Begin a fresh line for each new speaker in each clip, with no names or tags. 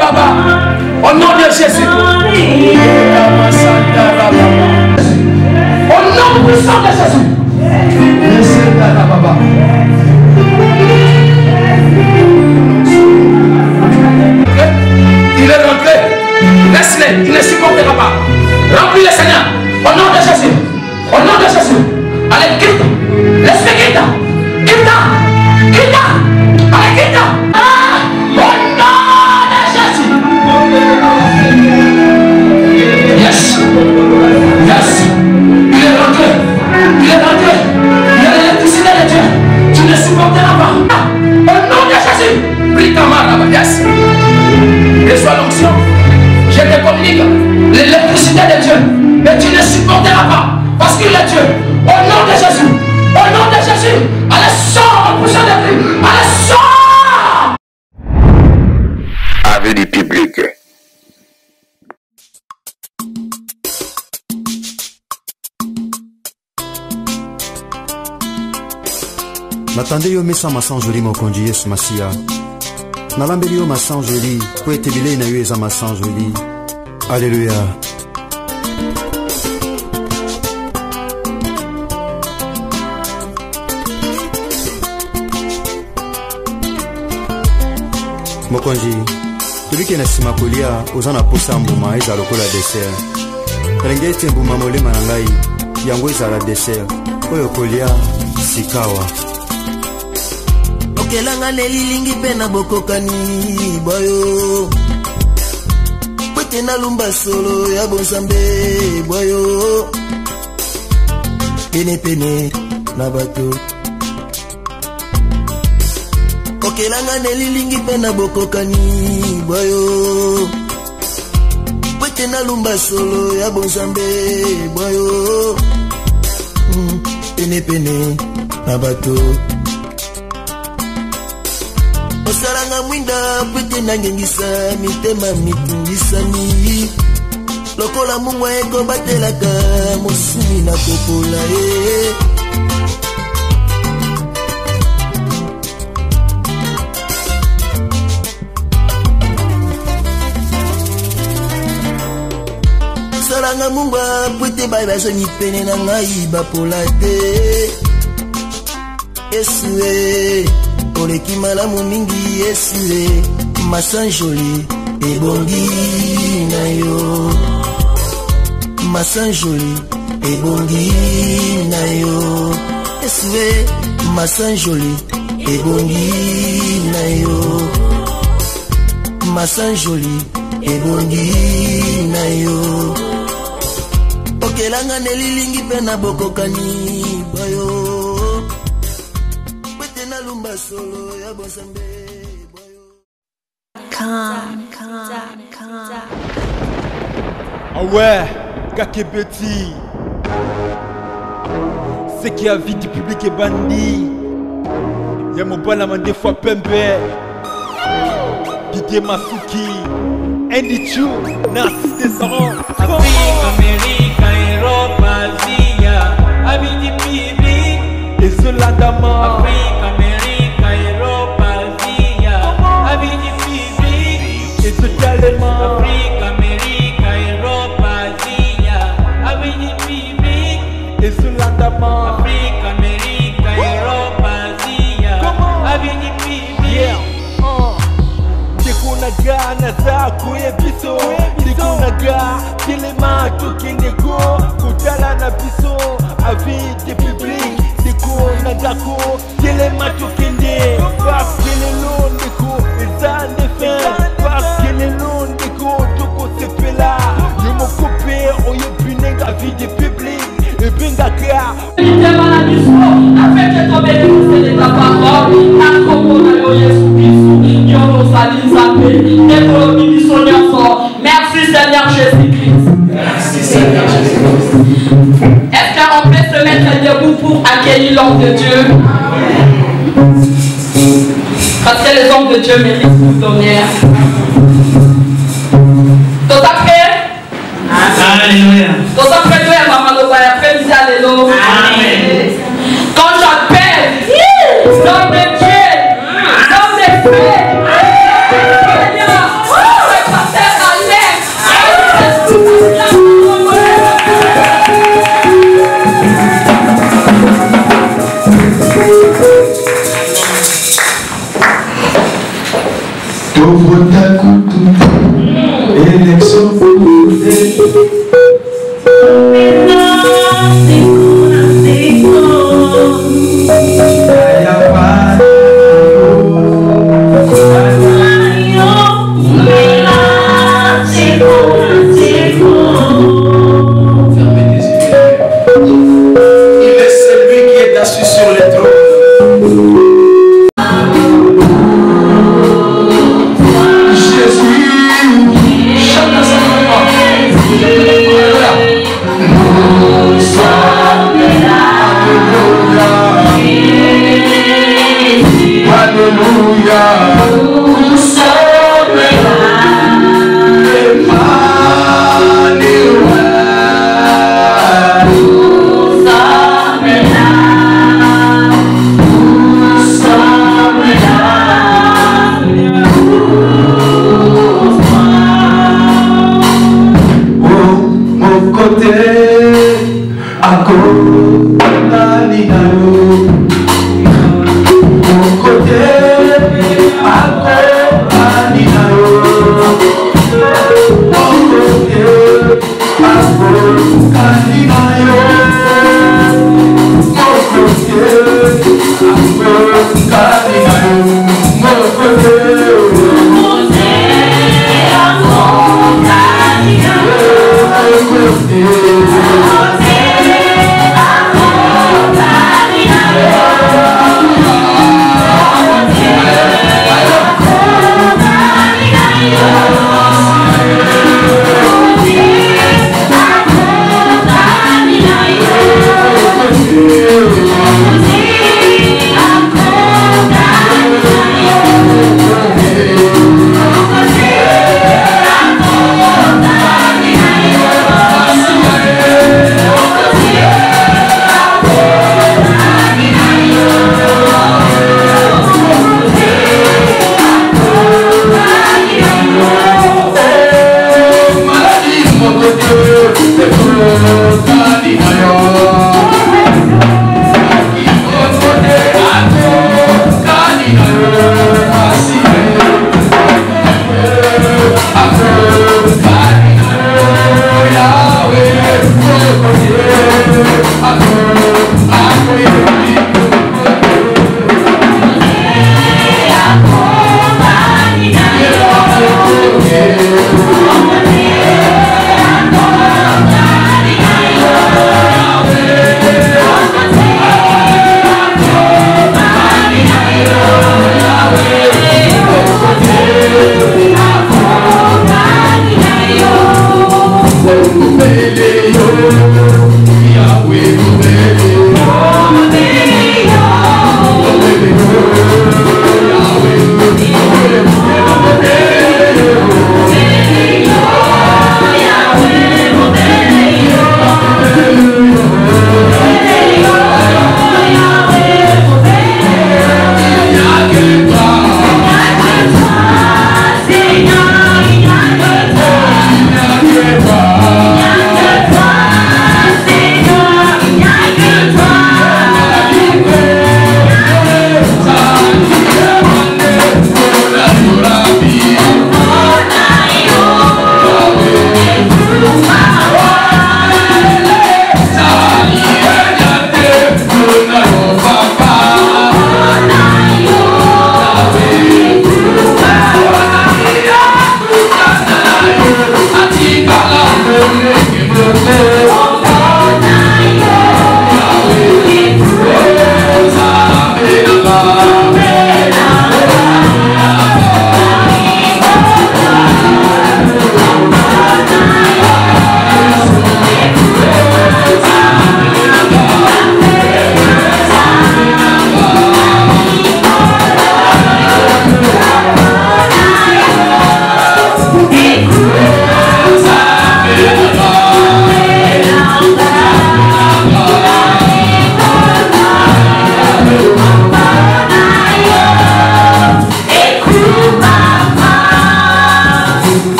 Baba. Au nom de Jésus. Au nom puissant de Jésus. Il est rentré. Laisse-le. Il ne supportera pas. Remplis le Seigneur. Au nom de Jésus. Au nom de Jésus. Allez, quitte. Laisse-le quitte. Quitte. Quitte. Allez, quitte. Au nom de Jésus. Yes. Yes. Il est rentré. Il est rentré. Il y a l'électricité de Dieu. Tu ne supporteras pas. Au nom de Jésus. Prie ta main. Yes. Reçois l'onction. Je te communique l'électricité de Dieu. Mais tu ne supporteras pas. Parce qu'il est Dieu. Au nom de Jésus. Au nom de Jésus. Allez, sors en poussant des cris. Allez, sors.
Avis du public.
Natande yo mesa masan joli mokonzi Yesu Masia. Nalambeli yo masan joli po ete bilei na yo eza masan joli. Alléluia. Mokonzi, tobike na sima kolia oza na posa mbuma eza lokola dessert. Renge ete mbuma molema na ngai yango ezala dessert oyo kolia sikawa.
Okelanga nelilingi pe na bokokani boyo. Kwete na lumba solo ya bonsambe boyo. Pene pene na bato. Okelanga nelilingi pe na bokokani boyo. Kwete na lumba solo ya bonsambe boyo. Pene pene na bato. Osaranga mwinda pwete nangengisa mitema mitungisani. Lokola mungwa eko batelaka mosumi na kopola Osaranga mungwa pwete bai bazongi pene na ngai bapola te. Yesu oleki malamu mingi Yesu masan joli ebongi na yo. Masan joli ebongi na yo. Yesu masan joli ebongi na yo. Masan joli ebongi na yo. Okelanga nelilingi pe na bokokani boyo. Solo ya bonsambe
ah ouais, Kakebeti. C'est qui a vie du public est bandit. Y'a mon balaman des fois pembe. Didier Masuki. Andy Chou, Narcisse Descendant.
Afrique, Amérique, Europe, Asie, avis du public.
Et Zolandama.
Afrique, Europe, Asie, avis du public.
Et ce talent.
Afrique, Amérique, Europe, Asie, avis du public.
Et ce landama.
Afrique, Amérique, Europe, Asie, avis du public.
Dekunaga naza kuye biso. Dekunaga kilema tukindeko. Kutala na biso. Avis du public. Nagako, kilema tukinde. Parce que les longs déco, ils ont des fins. Parce que les longs déco, toko sepela. Yo mo coupé, oyo binenga vie du public. Et bingaka.
Il te maladie avec que ton bénéfice de ta parole. La commune de Jésus Christ. Yo nos alizapé. Et pour le ministre de merci Seigneur Jésus-Christ. Merci Seigneur Jésus-Christ. Est-ce qu'on peut se mettre debout pour accueillir l'homme de Dieu? Parce que les hommes de Dieu méritent tout l'honneur. Tout à fait? Alléluia. Tout à fait, toi, maman, nous allons faire du alléluia. Amen. Quand j'appelle l'homme de Dieu, l'homme de Dieu,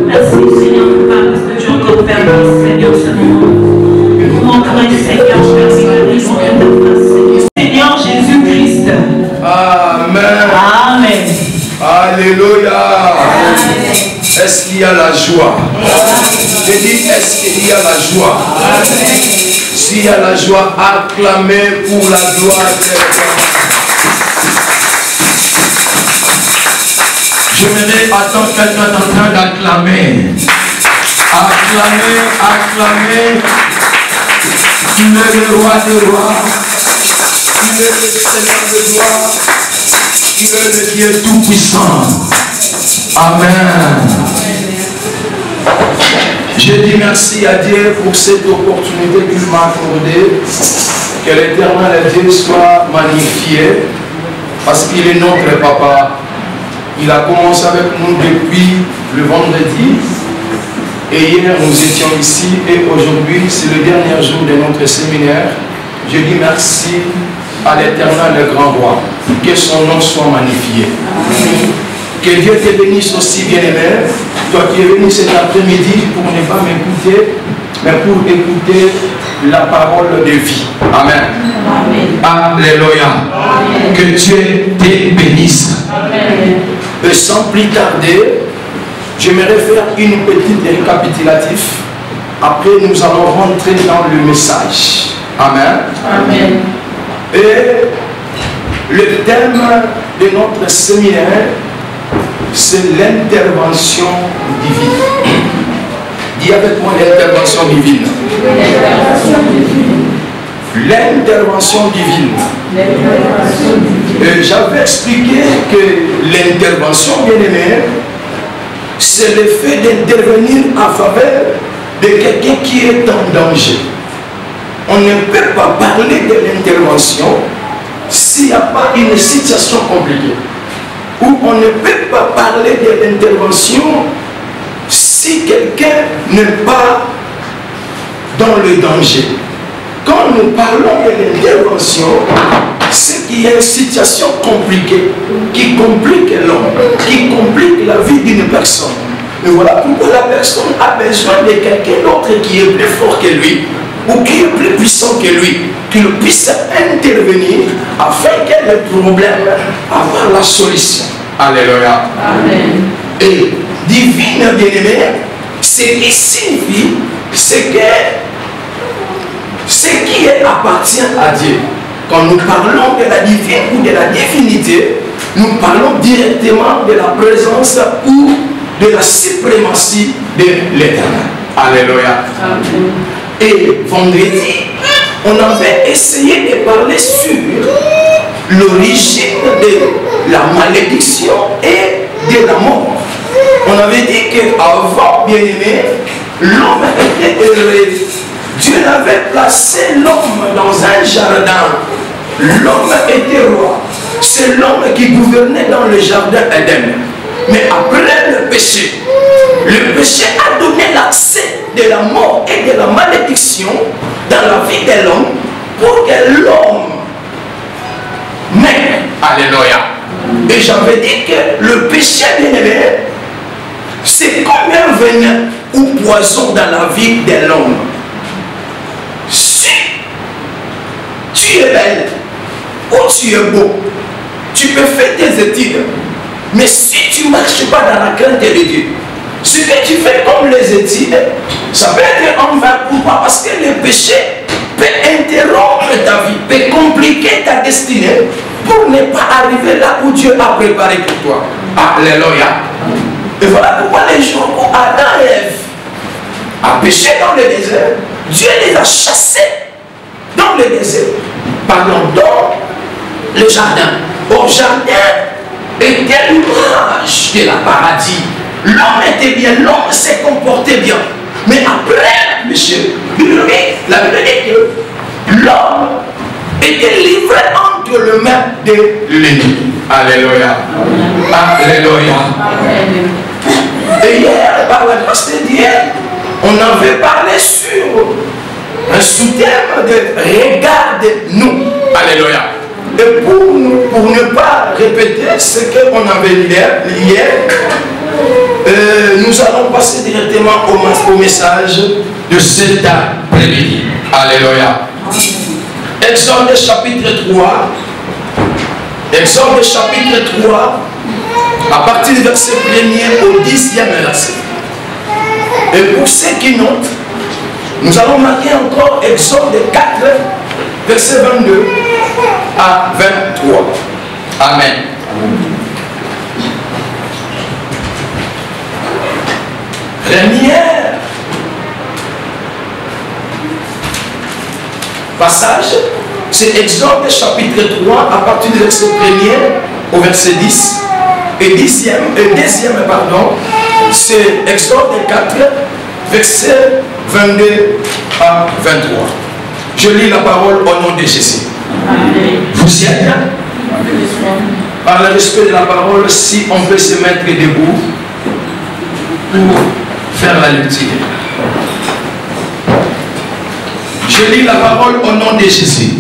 Merci Seigneur, parce que tu as encore permis, Seigneur,
Est-ce qu'il y a la joie? Je dis, est-ce qu'il y a la joie? S'il y a la joie, acclamez pour la gloire de l'Éternel. J'aimerais attendre quelqu'un en train d'acclamer. Acclamer, acclamer. Tu es le roi des rois. Tu es le Seigneur de gloire. Tu es le Dieu tout-puissant. Amen. Je dis merci à Dieu pour cette opportunité qu'il m'a accordée. Que l'Éternel Dieu soit magnifié. Parce qu'il est notre papa. Il a commencé avec nous depuis le vendredi. Et hier nous étions ici. Et aujourd'hui c'est le dernier jour de notre séminaire. Je dis merci à l'Éternel, le grand roi. Que son nom soit magnifié. Amen. Que Dieu te bénisse aussi, bien-aimé. Toi qui es venu cet après-midi pour ne pas m'écouter, mais pour écouter la parole de vie. Amen. Amen. Alléluia. Amen. Que Dieu te bénisse. Amen. Et sans plus tarder, j'aimerais faire une petite récapitulative. Après, nous allons rentrer dans le message. Amen. Amen. Et le thème de notre séminaire, c'est l'intervention divine. Dis avec moi l'intervention divine. L'intervention divine. J'avais expliqué que l'intervention, bien-aimée, c'est le fait d'intervenir en faveur de quelqu'un qui est en danger. On ne peut pas parler de l'intervention s'il n'y a pas une situation compliquée. Ou on ne peut pas parler de l'intervention si quelqu'un n'est pas dans le danger. Quand nous parlons de l'intervention, c'est qu'il y a une situation compliquée, qui complique l'homme, qui complique la vie d'une personne. Mais voilà pourquoi la personne a besoin de quelqu'un d'autre qui est plus fort que lui, ou qui est plus puissant que lui, qu'il puisse intervenir afin que le problème avoir la solution. Alléluia. Amen. Et divine bien-aimé, c'est qui signifie, c'est que ce qui appartient à Dieu. Quand nous parlons de la divine ou de la divinité, nous parlons directement de la présence ou de la suprématie de l'Éternel. Alléluia. Amen. Et vendredi, on avait essayé de parler sur l'origine de la malédiction et de la mort. On avait dit qu'avant, bien-aimé, l'homme était heureux. Dieu avait placé l'homme dans un jardin. L'homme était roi. C'est l'homme qui gouvernait dans le jardin Éden. Mais après le péché a donné l'accès de la mort et de la malédiction dans la vie de l'homme pour que l'homme meure. Alléluia. Et j'avais dit que le péché, bien-aimé, c'est comme un venin ou poison dans la vie de l'homme. Si tu es belle ou tu es beau, tu peux faire tes études. Mais si tu ne marches pas dans la crainte de Dieu, ce que tu fais comme les études, ça peut être en vain. Pourquoi? Parce que le péché peut interrompre ta vie, peut compliquer ta destinée pour ne pas arriver là où Dieu a préparé pour toi. Alléluia. Et voilà pourquoi les jours où Adam et Ève ont péché dans le désert, Dieu les a chassés dans le désert. Pardon, dans le jardin. Au jardin était l'image de la paradis. L'homme était bien, l'homme s'est comporté bien. Mais après le péché, la Bible dit que l'homme était livré entre les mains de l'ennemi. Alléluia. Alléluia. Et hier, par la grâce de Dieu, on avait parlé sur un sous-thème de regarde-nous. Alléluia. Et pour ne pas répéter ce qu'on avait lu hier, nous allons passer directement au message de cet après-midi. Alléluia. Exode chapitre 3. Exode chapitre 3, à partir du verset 1er au 10e verset. Et pour ceux qui notent, nous allons marquer encore Exode 4, verset 22 à 23. Amen. Première passage, c'est Exode chapitre 3 à partir du verset 1er au verset 10. Et deuxième, c'est Exode 4, verset 22 à 23. Je lis la parole au nom de Jésus. Amen. Vous y êtes? Par le respect de la parole, si on peut se mettre debout pour faire la lecture. Je lis la parole au nom de Jésus.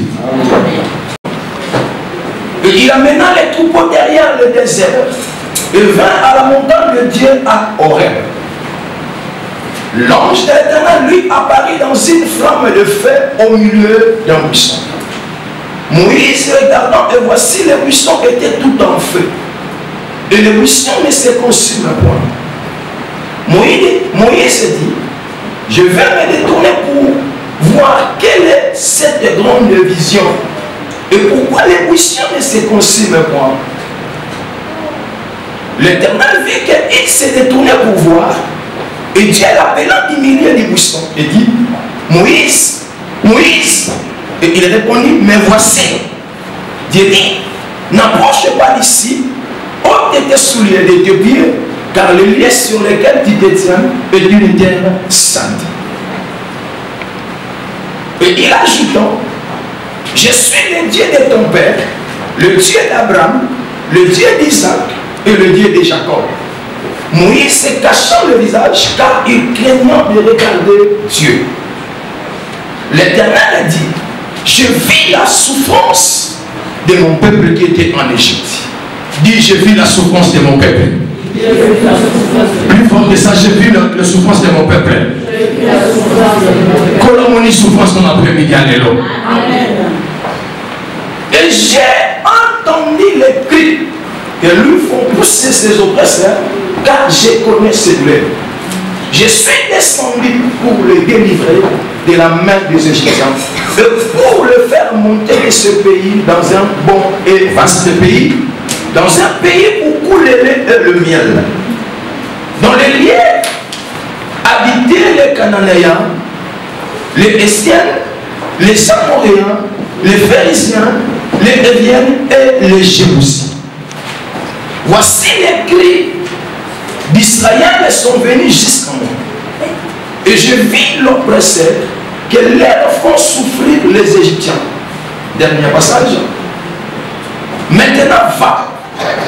Et il amena les troupeaux derrière le désert et vint à la montagne de Dieu à Horeb. L'ange de l'Éternel lui apparut dans une flamme de feu au milieu d'un buisson. Moïse regardant, et voici le buisson était tout en feu. Et le buisson ne se consume point. Moïse dit, je vais me détourner pour voir quelle est cette grande vision. Et pourquoi le buisson ne se consume point? L'Éternel vit qu'il s'est détourné pour voir. Et Dieu l'appela du milieu du buisson et dit, Moïse, Moïse. Et il répondit, mais voici. Dieu dit, n'approche pas d'ici, ôte tes souliers de tes pieds, car le lieu sur lequel tu te tiens est une terre sainte. Et il ajouta, je suis le Dieu de ton père, le Dieu d'Abraham, le Dieu d'Isaac et le Dieu de Jacob. Moïse se cachant le visage car il craignait de regarder Dieu. L'Éternel dit, je vis la souffrance de mon peuple qui était en Égypte. Dis, je vis la souffrance de mon peuple. Plus fort que ça, je vis la souffrance de mon peuple. Colomoni souffrance dans l'après-midi à l'élo. Et j'ai entendu les cris que lui font pousser ses oppresseurs, car je connais ses douleurs. Je suis descendu pour le délivrer de la main des Égyptiens et pour le faire monter de ce pays dans un bon et vaste pays, dans un pays où coule le lait et le miel, dans les lieux habitaient les Cananéens, les Estiens, les Amoréens, les Phérésiens, les Héviens et les Jébusiens. Voici les cris d'Israël sont venus jusqu'à moi. Et je vis l'oppresseur que leur font souffrir les Égyptiens. Dernier passage. Maintenant va,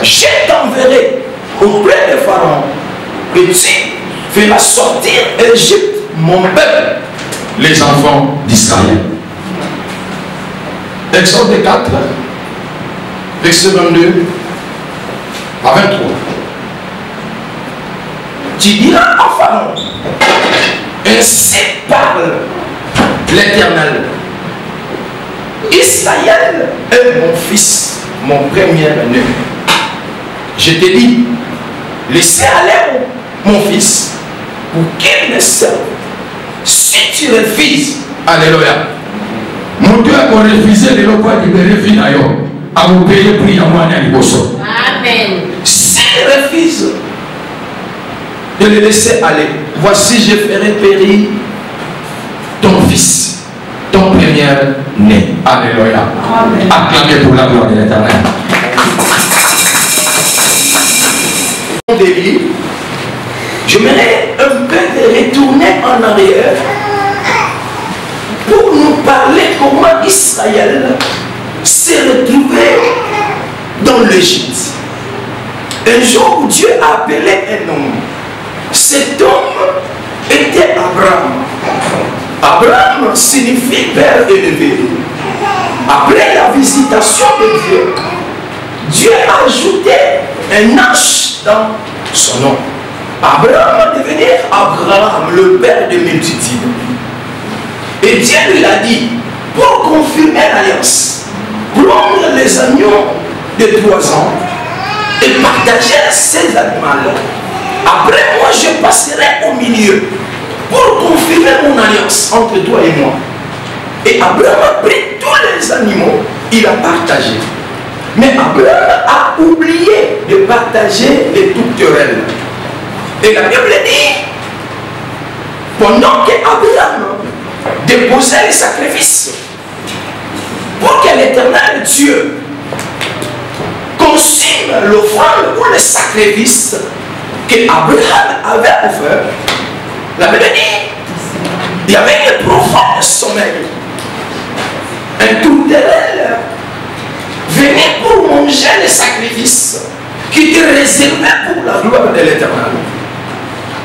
je t'enverrai auprès de Pharaon et tu feras sortir Égypte, mon peuple, les enfants d'Israël. Exode 4, verset 22 à 23. Tu diras à Pharaon, ainsi parle l'Éternel. Israël est mon fils, mon premier-né. Je te dis, laissez aller mon fils pour qu'il me serve. Si tu refuses, alléluia. Mon Dieu a refusé de l'eau de bénéfice à vous payer prix à moi. Amen. S'il refuse de le laisser aller, voici je ferai périr ton fils, ton premier-né. Alléluia. Acclamez pour la gloire de l'Éternel. J'aimerais un peu de retourner en arrière pour nous parler comment Israël s'est retrouvé dans l'Égypte. Un jour où Dieu a appelé un homme. Cet homme était Abraham. Abraham signifie père élevé. Après la visitation de Dieu, Dieu a ajouté un H dans son nom. Abraham est devenu Abraham, le père de multitudes. Et Dieu lui a dit, pour confirmer l'alliance, prendre les agneaux de 3 ans et partager ces animaux. Après moi, je passerai au milieu. pour confirmer mon alliance entre toi et moi. Et Abraham a pris tous les animaux, il a partagé. Mais Abraham a oublié de partager les tourterelles. Et la Bible dit, pendant qu'Abraham déposait les sacrifices, pour que l'Éternel Dieu consume l'offrande ou le sacrifice qu'Abraham avait offert, la Bible dit, il y avait un profond sommeil. Un tourterelle venait pour manger les sacrifices qui étaient réservés pour la gloire de l'Éternel.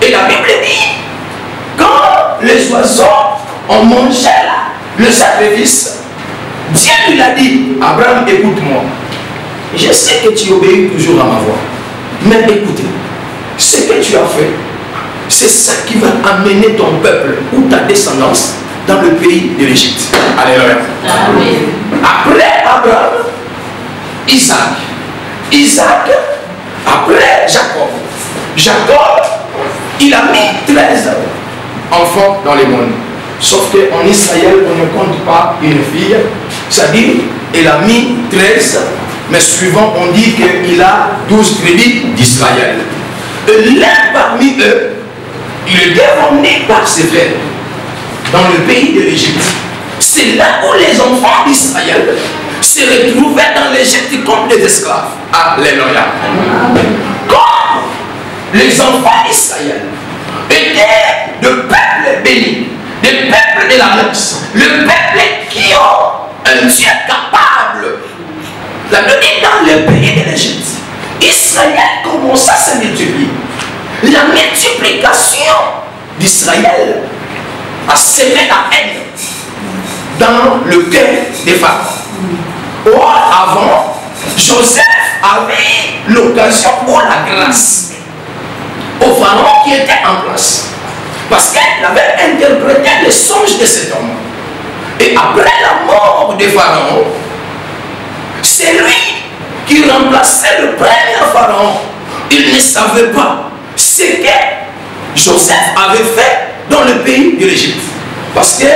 Et la Bible dit, quand les oiseaux ont mangé le sacrifice, Dieu lui a dit, Abraham, écoute-moi. Je sais que tu obéis toujours à ma voix. Mais écoutez, ce que tu as fait, c'est ça qui va amener ton peuple ou ta descendance dans le pays de l'Égypte. Alléluia. Après Abraham, Isaac, après Jacob. Jacob, il a mis 13 enfants dans le monde. Sauf qu'en Israël, on ne compte pas une fille. C'est-à-dire, il a mis 13, mais suivant, on dit qu'il a 12 tribus d'Israël. Et l'un parmi eux, il est devenu par ses frères dans le pays de l'Égypte. C'est là où les enfants d'Israël se retrouvaient dans l'Égypte comme des esclaves. Alléluia. Comme les enfants d'Israël étaient de peuples bénis, des peuples de l'alliance, le peuple qui ont un Dieu capable. La Bible dit dans le pays de l'Égypte, Israël commença à se multiplier. La multiplication d'Israël a semé la haine dans le cœur des femmes. Or, avant, Joseph avait l'occasion ou la grâce au pharaon qui était en place. Parce qu'elle avait interprété les songes de cet homme. Et après la mort de pharaon, c'est lui qui remplaçait le premier pharaon. Il ne savait pas ce que Joseph avait fait dans le pays de l'Égypte. Parce que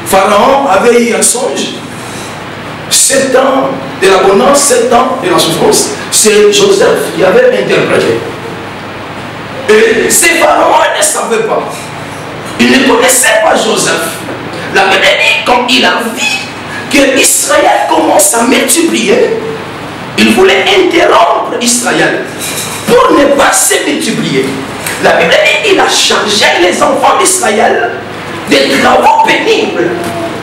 pharaon avait eu un songe. 7 ans de l'abondance, 7 ans de la souffrance. C'est Joseph qui avait interprété. Et ces pharaons ne savaient pas. Ils ne connaissaient pas Joseph. La Bible dit, quand il a vu que Israël commence à multiplier, il voulait interrompre Israël pour ne pas se multiplier. La Bible dit qu'il a chargé les enfants d'Israël des travaux pénibles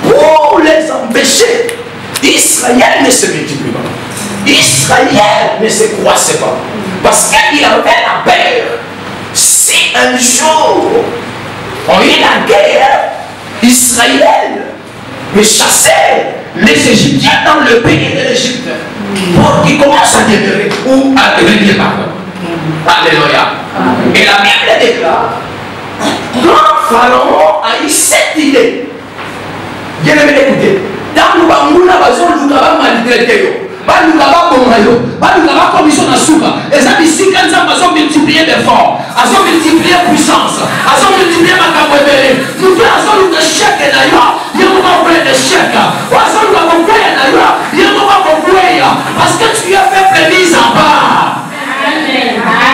pour les empêcher. Israël ne se multiplie pas. Israël ne se croissait pas. Parce qu'il avait la peur. Si un jour on eut la guerre, Israël peut chasser les Égyptiens dans le pays de l'Égypte pour qu'ils commencent à demeurer ou à devenir pardon. Alléluia. Et la Bible déclare, quand Pharaon a eu cette idée, bien aimé écoutez, dans le Banguna, il y a maltraité. Baluka Bongayo, Baluka commission na souka. Et ça ici quand ça va multiplier d'efforts, à ça multiplier puissance, à ça multiplier ma capacité. Nous faisons le chèque d'ailleurs, il y a un vrai de chèque. Ou à ça nous avons fait d'ailleurs, il y a un vrai parce que tu as fait prémise en bas.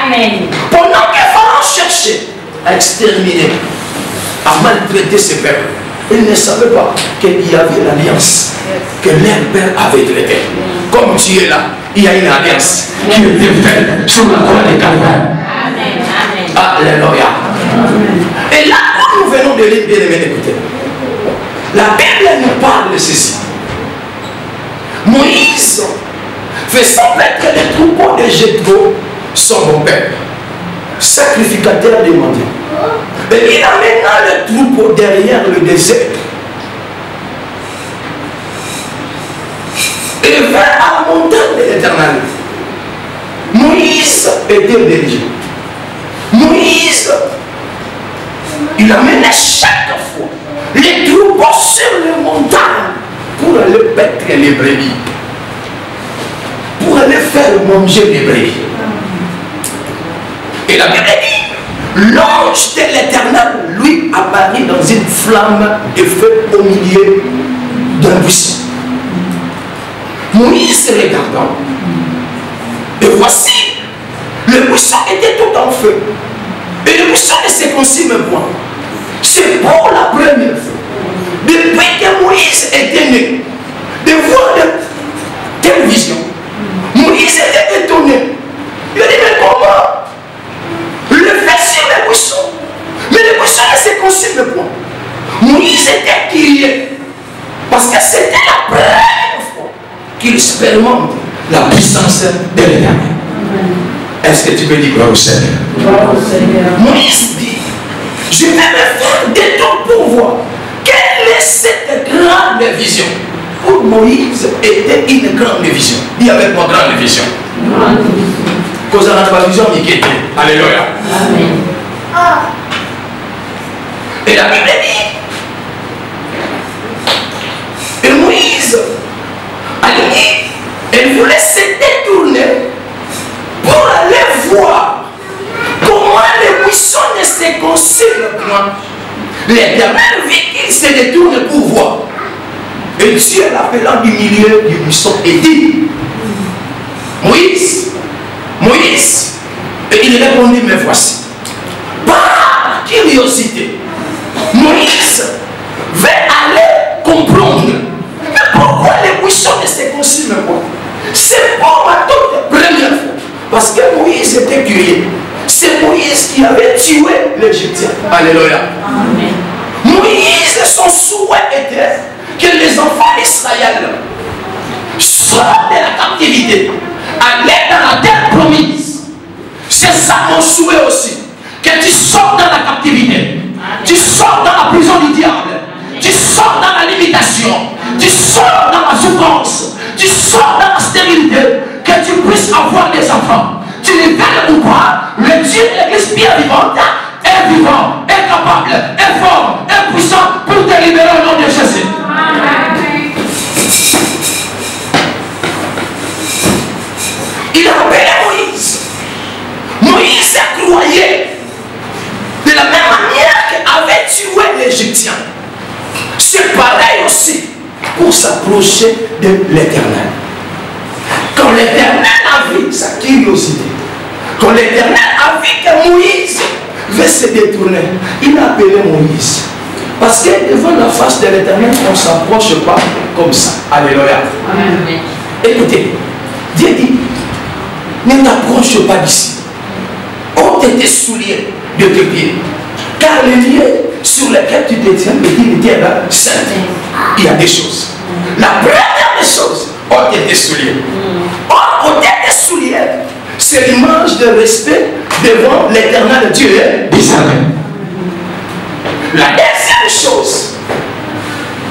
Amen. Pendant que Pharaon cherchait à exterminer, à maltraiter ses peuples, il ne savait pas qu'il y avait l'alliance que leur père avait traitée. Comme tu es là, il y a une alliance qui était faite sur la croix de Calvaire. Alléluia. Et là où nous venons de lire, bien aimé, écoutez, la Bible nous parle de ceci. Moïse faisant mettre les troupeaux de Jéthro, son père, sacrificateur des mendiants. Et il amena le troupeau derrière le désert. Et vers à la montagne de l'Éternel. Moïse était berger. Moïse, il amenait chaque fois les troupeaux sur les montagnes pour aller paître les brebis. Pour aller faire manger les brebis. Et la Bible dit, l'ange de l'Éternel lui lui apparaît dans une flamme de feu au milieu d'un buisson. Moïse regardant, et voici, le buisson était tout en feu. Et le buisson ne se consume point. C'est pour la première fois, depuis que Moïse était né, de voir de telle vision. Moïse était étonné. Il a dit, mais comment le fait sur le buisson, mais le buisson ne se consume point. Moïse était curieux, parce que c'était la première fois qu'il expérimente la puissance de l'Éternel. Est-ce que tu peux dire gloire au Seigneur? Moïse dit, je vais me faire des tours pour voir quelle est cette grande vision. Pour Moïse était une grande vision. Dis avec moi, grande vision. Cause on a pas vision, mais qui était. Alléluia. Amen. Et la Bible dit, et Moïse a dit, elle voulait se détourner pour aller voir comment le buisson ne se consume point. L'Éternel vit qu'il se détourne pour voir. Et Dieu l'appela du milieu du buisson et dit, Moïse, Moïse. Et il répondit, mais voici. Par curiosité, Moïse veut aller comprendre. Mais pourquoi les buissons ne se consument pas? C'est pour ma toute première fois. Parce que Moïse était curieux. C'est Moïse qui avait tué l'Égyptien. Alléluia. Amen. Moïse, son souhait était que les enfants d'Israël sortent de la captivité, aller dans la terre promise. C'est ça mon souhait aussi. Que tu sortes dans la captivité. Tu sors dans la prison du diable. Tu sors dans la limitation. Tu sors dans la souffrance. Tu sors dans la stérilité. Que tu puisses avoir des enfants. Tu les veux ou pas, le Dieu de l'Église bien vivante est vivant, est capable, est fort, est puissant pour te libérer au nom de Jésus. Il a appelé Moïse. Moïse croyait de la même manière qu'avait tué l'Égyptien. C'est pareil aussi pour s'approcher de l'Éternel. Quand l'Éternel a vu sa curiosité, quand l'Éternel a vu que Moïse veut se détourner, il a appelé Moïse. Parce que devant la face de l'Éternel, on ne s'approche pas comme ça. Alléluia. Amen. Écoutez, Dieu dit, ne t'approche pas d'ici. Ôte tes souliers de tes pieds. Car les lieux sur lesquels tu te tiens, me dit une terre sainte. Il y a des choses. La première des choses, ôte tes souliers. Ôte tes souliers. C'est l'image de respect devant l'Éternel Dieu d'Israël. La deuxième chose,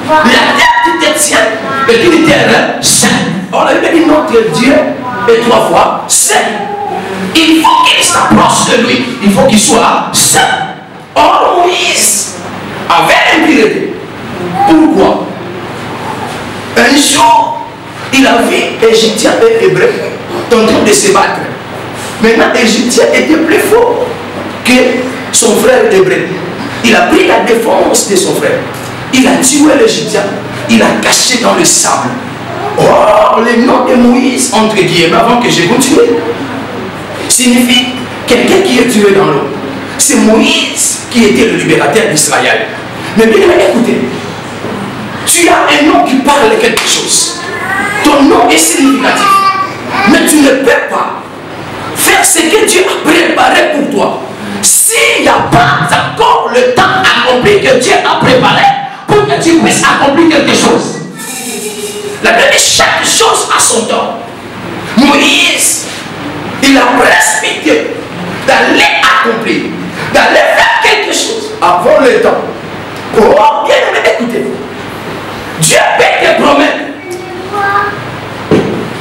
la terre qui te tient est une terre sainte. Or la Bible dit notre Dieu est 3 fois saint. Il faut qu'il s'approche de lui. Il faut qu'il soit saint. Or Moïse avait impureté. Pourquoi? Un jour, il a vu l'Égyptien et l'Hébreu en train de se battre. Maintenant, l'Égyptien était plus fort que son frère hébreu. Il a pris la défense de son frère. Il a tué l'Égyptien. Il a caché dans le sable. Or, le nom de Moïse, entre guillemets, avant que je continue, signifie quelqu'un qui est tué dans l'eau. C'est Moïse qui était le libérateur d'Israël. Mais bien, écoutez, tu as un nom qui parle quelque chose. Ton nom est significatif. Mais tu ne peux pas faire ce que Dieu a préparé pour toi s'il n'y a pas encore le temps accompli que Dieu a préparé pour que tu puisses accomplir quelque chose. La Bible dit chaque chose a son temps. Moïse, il a précipité d'aller accomplir, d'aller faire quelque chose avant le temps. Oh, bien aimé, écoutez. Dieu peut te promettre.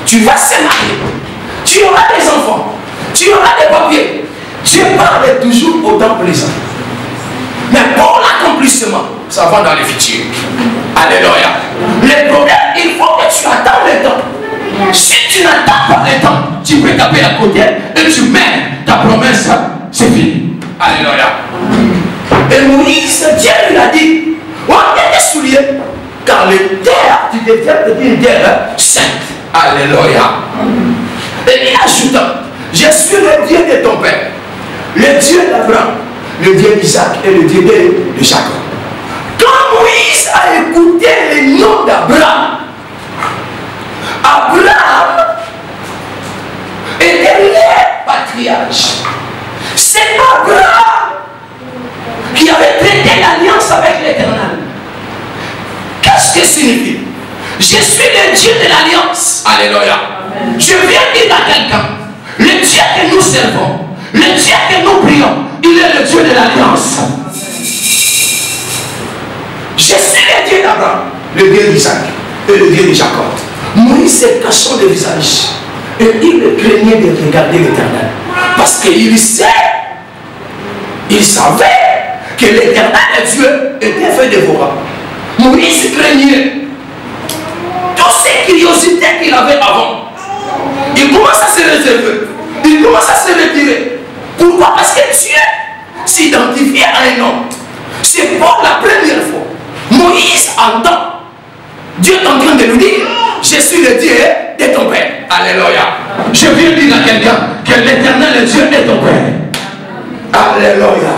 Tu vas se marier. Tu auras des enfants. Tu auras des papiers. Dieu parle toujours au temps présent. Mais pour l'accomplissement, ça va dans le futur. Alléluia. Le problème, il faut que tu attends le temps. Si tu n'attends pas le temps, tu peux taper à côté et tu mets ta promesse. C'est fini. Alléluia. Et Moïse, Dieu lui a dit, ôte tes souliers, car les terres, tu deviens une terre sainte. Alléluia. Et il ajouta, je suis le Dieu de ton père, le Dieu d'Abraham, le Dieu d'Isaac et le Dieu de Jacob. Quand Moïse a écouté le nom d'Abraham, Abraham était le patriarche. C'est Abraham qui avait traité l'alliance avec l'Éternel. Qu'est-ce que signifie? Je suis le Dieu de l'alliance. Alléluia. Je viens dire à quelqu'un, le Dieu que nous servons, le Dieu que nous prions, il est le Dieu de l'alliance. Je suis le Dieu d'Abraham, le Dieu d'Isaac et le Dieu de Jacob. Moïse s'est caché le visage et il craignait de regarder l'Éternel. Parce qu'il sait, il savait que l'Éternel Dieu était fait dévorant. Moïse craignait toutes ces curiosités qu'il avait avant. Il commence à se réserver, il commence à se retirer. Pourquoi? Parce que Dieu s'identifie à un homme. C'est pour la première fois. Moïse entend Dieu est en train de nous dire, je suis le Dieu de ton père. Alléluia. Je viens dire à quelqu'un que l'Éternel Dieu est ton père. Alléluia.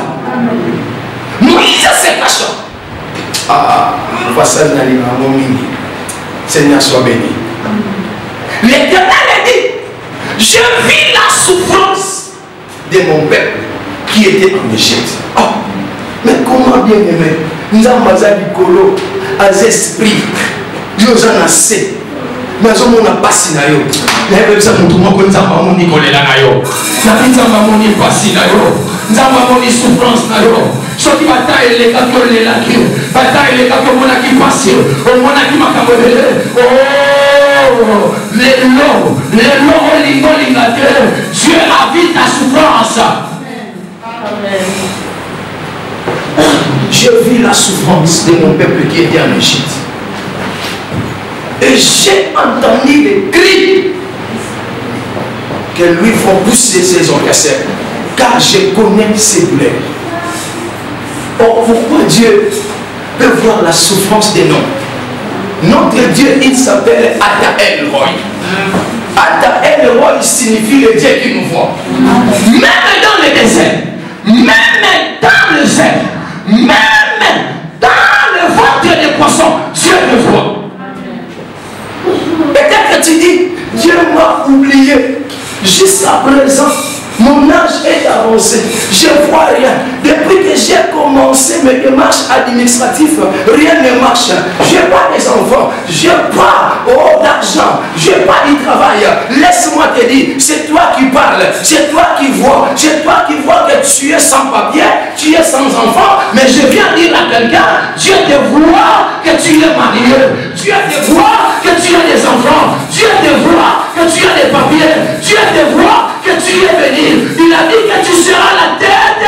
Moïse s'est caché. Ah, voici mon mini. Seigneur soit béni. L'Éternel a dit, je vis la souffrance de mon peuple qui était en Égypte. Oh, mais comment bien aimé, nous avons du colo, à esprit, Dieu en a assez. Mais on n'a pas si naïo. Mais même ça, nous avons dit que nous avons naïo. Nous avons dit passi naïo. Nous avons dit souffrance naïo. Ce qui bataille les gars qui les laqués, bataille les gars qui ont qui passent, au moins qui m'a cambré. Oh, les lots, Dieu a vu ta souffrance. Je vis la souffrance de mon peuple qui était en Égypte. Et j'ai entendu les cris que lui font pousser ses orchestres, car je connais ses douleurs. Or, pourquoi Dieu peut voir la souffrance des noms? Notre Dieu, il s'appelle Ata-El Roy. Ata-El Roy signifie le Dieu qui nous voit. Même dans le désert, même dans le désert, même dans le ventre des poissons, Dieu te voit. Peut-être que tu dis, Dieu m'a oublié. Jusqu'à présent, mon âge est avancé. Je ne vois rien. Depuis que j'ai commencé mes démarches administratives, rien ne marche. Je n'ai pas des enfants. Je n'ai pas d'argent. Je n'ai pas de travail. Laisse-moi te dire, c'est toi qui parles. C'est toi qui vois. C'est toi qui vois que tu es sans papier. Tu es sans enfant. Mais je viens dire à quelqu'un, Dieu te voit que tu es marié. Dieu te voit que tu as des enfants. Dieu te voit que tu as des papiers. Dieu te voit que tu es béni. Il a dit que tu seras la tête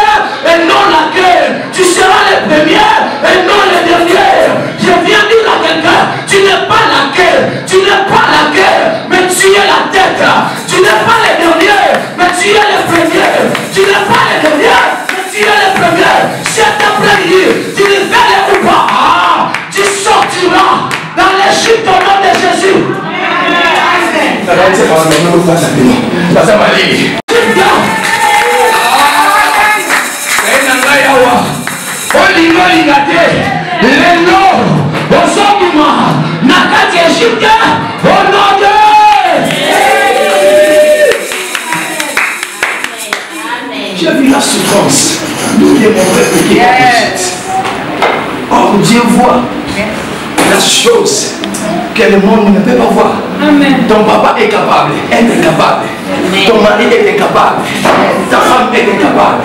et non la queue. Tu seras le premier et non le dernier. Je viens dire à quelqu'un, tu n'es pas la queue. Tu n'es pas la queue, mais tu es la tête. Tu n'es pas le dernier, mais tu es le premier. Tu n'es pas le dernier, mais tu es le premier. Cet après-midi, tu ne fais le ou pas. Ah, tu sortiras dans l'Égypte au nom de Jésus. J'ai vu la souffrance de mon peuple qui est en Égypte. Oh, Dieu voit la chose que le monde ne peut pas voir. Amen. Ton papa est capable, elle est capable. Amen. Ton mari est incapable, ta femme est incapable,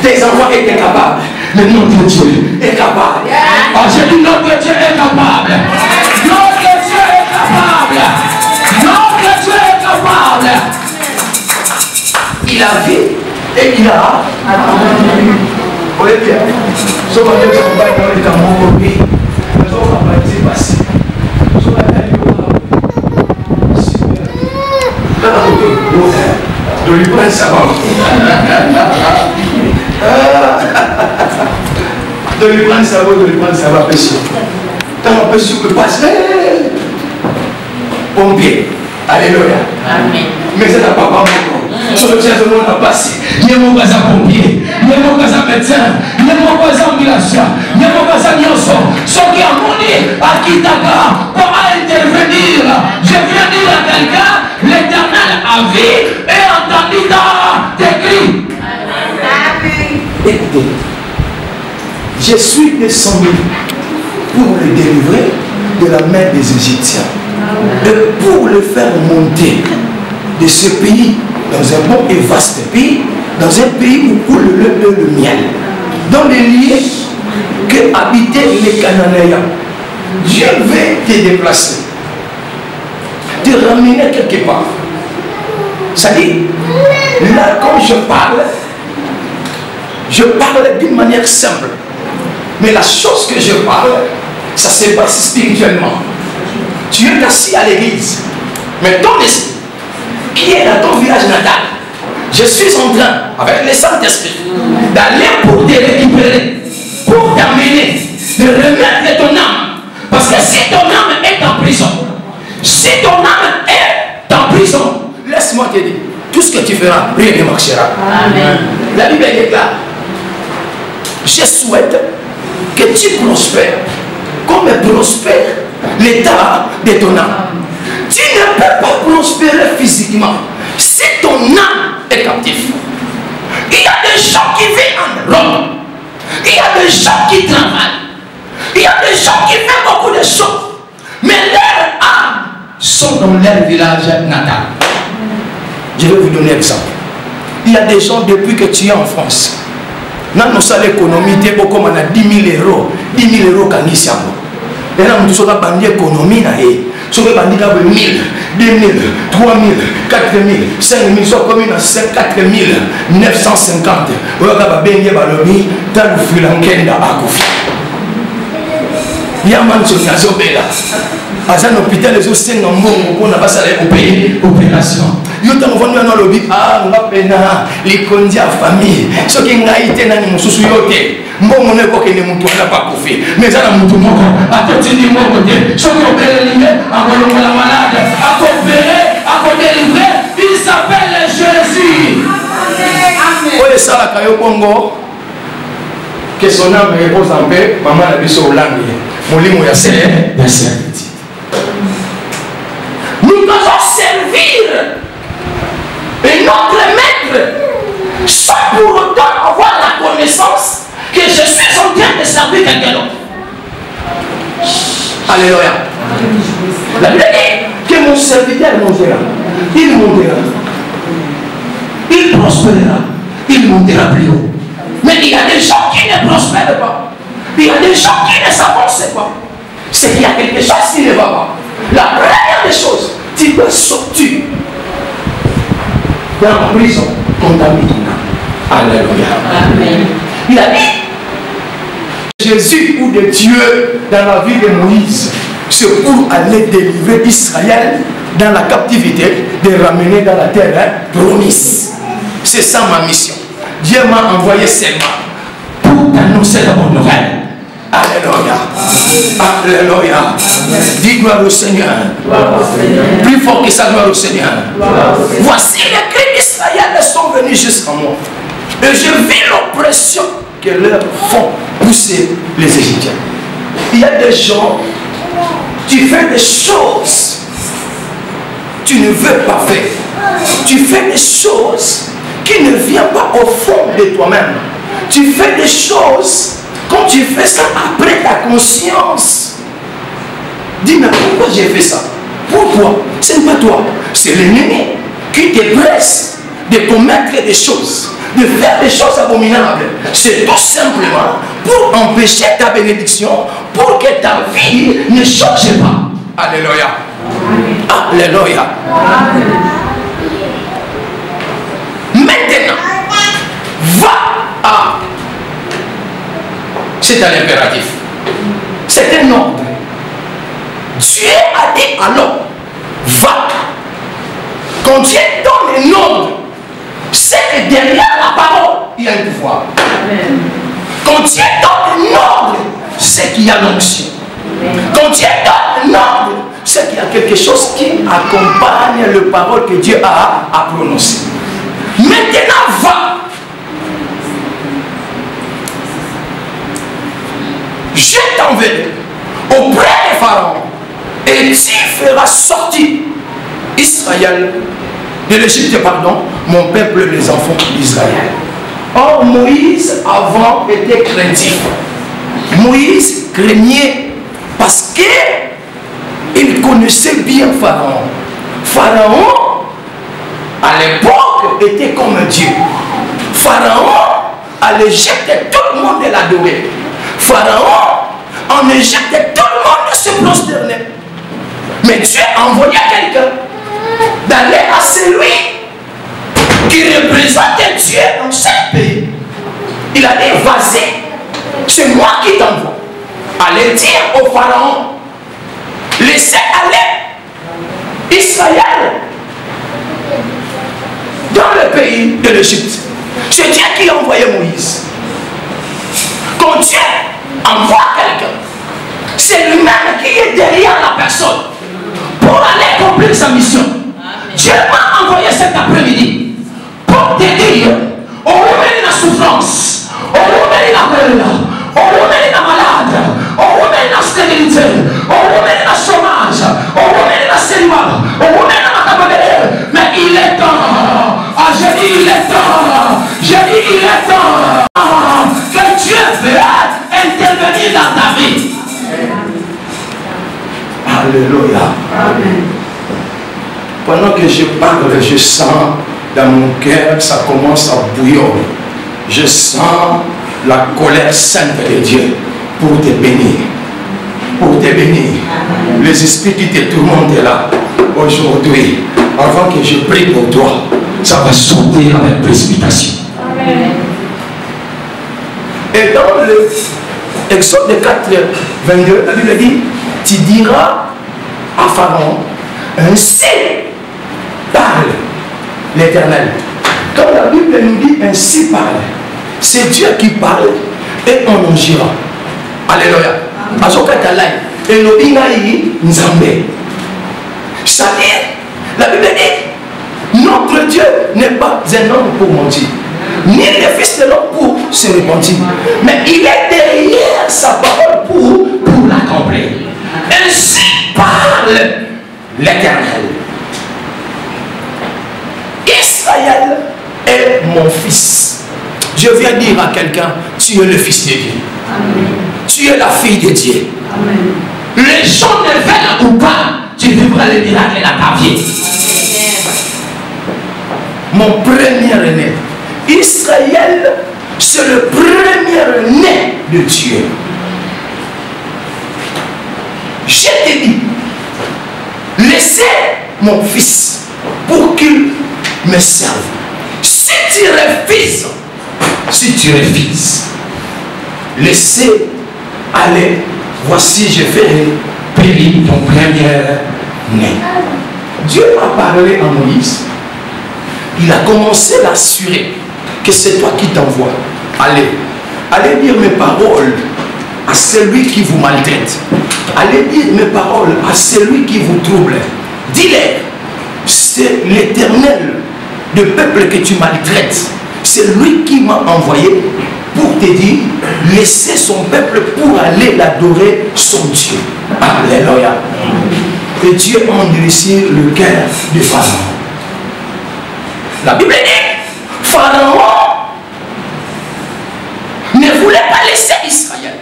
tes enfants sont incapables. Mais notre Dieu est capable. Ah, j'ai dit notre Dieu est capable. Notre Dieu est capable. Notre Dieu est capable. Il a vu et il a. Vous voyez bien. Ce matin, je ne vais pas parler de mon pays. Mais on va pas dire passer. De lui prendre sa mort. De lui prendre ça va pêcher. Quand on peut sur le passer. Pompier. Alléluia.
Amen.
Mais c'est pas papa mon sur le tien de monde a passé. Il y a mon gaza pompier, il y a mon gaza médecin, il y a mon gaza ambulance, il y a mon gaza nyonso. Ce qui a moni à Kitaka pour intervenir. Je viens dire à quelqu'un, l'Éternel a vu et entendu dans tes cris. Écoutez, je suis descendu pour le délivrer de la main des Égyptiens et pour le faire monter de ce pays dans un bon et vaste pays, dans un pays où coule le lait et le miel, dans les lieux que habitaient les Cananéens. Dieu veut te déplacer, te ramener quelque part. Ça dit, là comme je parle d'une manière simple, mais la chose que je parle, ça se passe spirituellement. Tu es assis à l'église, mais ton esprit qui est dans ton village natal, je suis en train, avec le Saint-Esprit, d'aller pour te récupérer, pour t'amener, de remettre ton âme. Parce que si ton âme est en prison, si ton âme est en prison, laisse-moi te dire, tout ce que tu feras, rien ne marchera. Amen. La Bible est claire. Je souhaite que tu prospères, comme prospère l'état de ton âme. Tu ne peux pas prospérer physiquement si ton âme est captive. Il y a des gens qui vivent en Rome. Il y a des gens qui travaillent. Il y a des gens qui font beaucoup de choses. Mais leurs âmes sont dans leur village natal. Je vais vous donner un exemple. Il y a des gens depuis que tu es en France. Dans nos salles économiques, tu es beaucoup comme 10 000 euros. 10 000 euros quand ici. Et là, nous sommes dans l'économie. Si vous avez 1 000, 2 000, 3 000, 4 000, 5 000, soit comme une 4 950. Vous avez bien balobi, dans le filankenda à Kofi. Il y a un man sur la zone là. À un hôpital, les autres 5 ans, on a passé à l'opération. Il y a un vendu dans le lobby. Ah, on va peine les conditions à famille. Ce qui n'a été dans le sous yoté. Bon, on est pas que les moutons n'ont pas Kofi. Mais ça, la mouton, à côté du monde, ceux qui ont opéré, à côté de la malade, à opérer, à côté délivrer, il s'appelle Jésus. Amen. Oui, ça, la Kayo Congo. Que son âme repose en paix, maman a vu sur l'angle. Mon lit, il y a servitude. Nous devons servir et notre maître sans pour autant avoir la connaissance que je suis en train de servir quelqu'un d'autre. Alléluia. La Bible dit que mon serviteur montera. Il montera. Il prospérera. Il montera plus haut. Mais il y a des gens qui ne prospèrent pas. Il y a des gens qui ne s'avancent pas. C'est qu'il y a quelque chose qui ne va pas. La première des choses, tu peux sortir dans la prison, condamné ton âme. Alléluia. Amen. Il a dit Jésus ou de Dieu dans la vie de Moïse, c'est pour aller délivrer Israël dans la captivité, de ramener dans la terre promise. C'est ça ma mission. Dieu m'a envoyé seulement pour t'annoncer la bonne nouvelle. Alléluia. Alléluia. Dis gloire au Seigneur. Plus fort que ça, gloire au Seigneur. Voici les cris d'Israël sont venus jusqu'à moi. Et je vis l'oppression que leur font pousser les Égyptiens. Il y a des gens, tu fais des choses, tu ne veux pas faire. Tu fais des choses qui ne viennent pas au fond de toi-même. Tu fais des choses, quand tu fais ça après ta conscience, dis mais pourquoi j'ai fait ça? Pourquoi? Ce n'est pas toi, c'est l'ennemi qui te presse de commettre des choses, de faire des choses abominables. C'est tout simplement pour empêcher ta bénédiction, pour que ta vie ne change pas. Alléluia. Alléluia. Maintenant, va à... C'est un impératif. C'est un ordre. Dieu a dit à l'homme, va. Quand Dieu donne un ordre, c'est que derrière la parole, il y a un pouvoir. Amen. Quand Dieu donne un qu'il y a l'onction. Quand Dieu donne un ordre, c'est qu'il y a quelque chose qui accompagne les paroles que Dieu a prononcées. Maintenant, va. Je t'enverrai auprès des pharaons et tu feras sortir Israël de l'Égypte, pardon, mon peuple, les enfants d'Israël. Or, Moïse, avant, était craintif. Moïse craignait parce qu'il connaissait bien Pharaon. Pharaon, à l'époque, était comme Dieu. Pharaon, à l'Égypte, tout le monde l'adorait. Pharaon, en Égypte, tout le monde se prosternait. Mais Dieu envoya quelqu'un d'aller à celui qui représente Dieu dans chaque pays. Il a dit, vas-y, c'est moi qui t'envoie. Allez dire au Pharaon, laissez aller Israël dans le pays de l'Égypte. C'est Dieu qui a envoyé Moïse. Quand Dieu envoie quelqu'un, c'est lui-même qui est derrière la personne pour aller accomplir sa mission. Dieu m'a envoyé cet après-midi pour te dire, on remet la souffrance, on remet la peur, on remet la malade, on remet la stérilité, on remet la chômage, on remet la célibat, on remet la macabelle. Mais il est temps, j'ai dit il est temps, j'ai dit il est temps que Dieu veut intervenir dans ta vie. Alléluia. Amen. Pendant que je parle, je sens dans mon cœur, ça commence à bouillir. Je sens la colère sainte de Dieu pour te bénir. Pour te bénir. Les esprits qui te tourmentent là, aujourd'hui, avant que je prie pour toi, ça va sauter avec précipitation. Amen. Et dans le Exode 4, 22, la Bible dit, tu diras à Pharaon, ainsi parle l'Éternel. Quand la Bible nous dit ainsi parle, c'est Dieu qui parle et on en gira. Alléluia. C'est-à-dire, la Bible dit, notre Dieu n'est pas un homme pour mentir, ni le fils de l'homme pour se repentir, mais il est derrière sa parole pour l'accomplir. Ainsi parle l'Éternel. Israël est mon fils. Je viens dire à quelqu'un, tu es le fils de Dieu. Amen. Tu es la fille de Dieu. Amen. Les gens ne veulent ou pas, tu vivras les miracles dans ta vie. Mon premier-né. Israël, c'est le premier-né de Dieu. Je te dis, laissez mon fils pour qu'il me serve. Si tu refuses, laissez aller. Voici, je ferai périr ton premier-né. Dieu a parlé à Moïse. Il a commencé à l'assurer que c'est toi qui t'envoie. Allez dire mes paroles à celui qui vous maltraite. Allez dire mes paroles à celui qui vous trouble. Dis-leur, c'est l'Éternel, le peuple que tu maltraites. C'est lui qui m'a envoyé pour te dire, laissez son peuple pour aller l'adorer son Dieu. Alléluia. Que Dieu endurcit le cœur de Pharaon. La Bible dit, Pharaon ne voulait pas laisser Israël.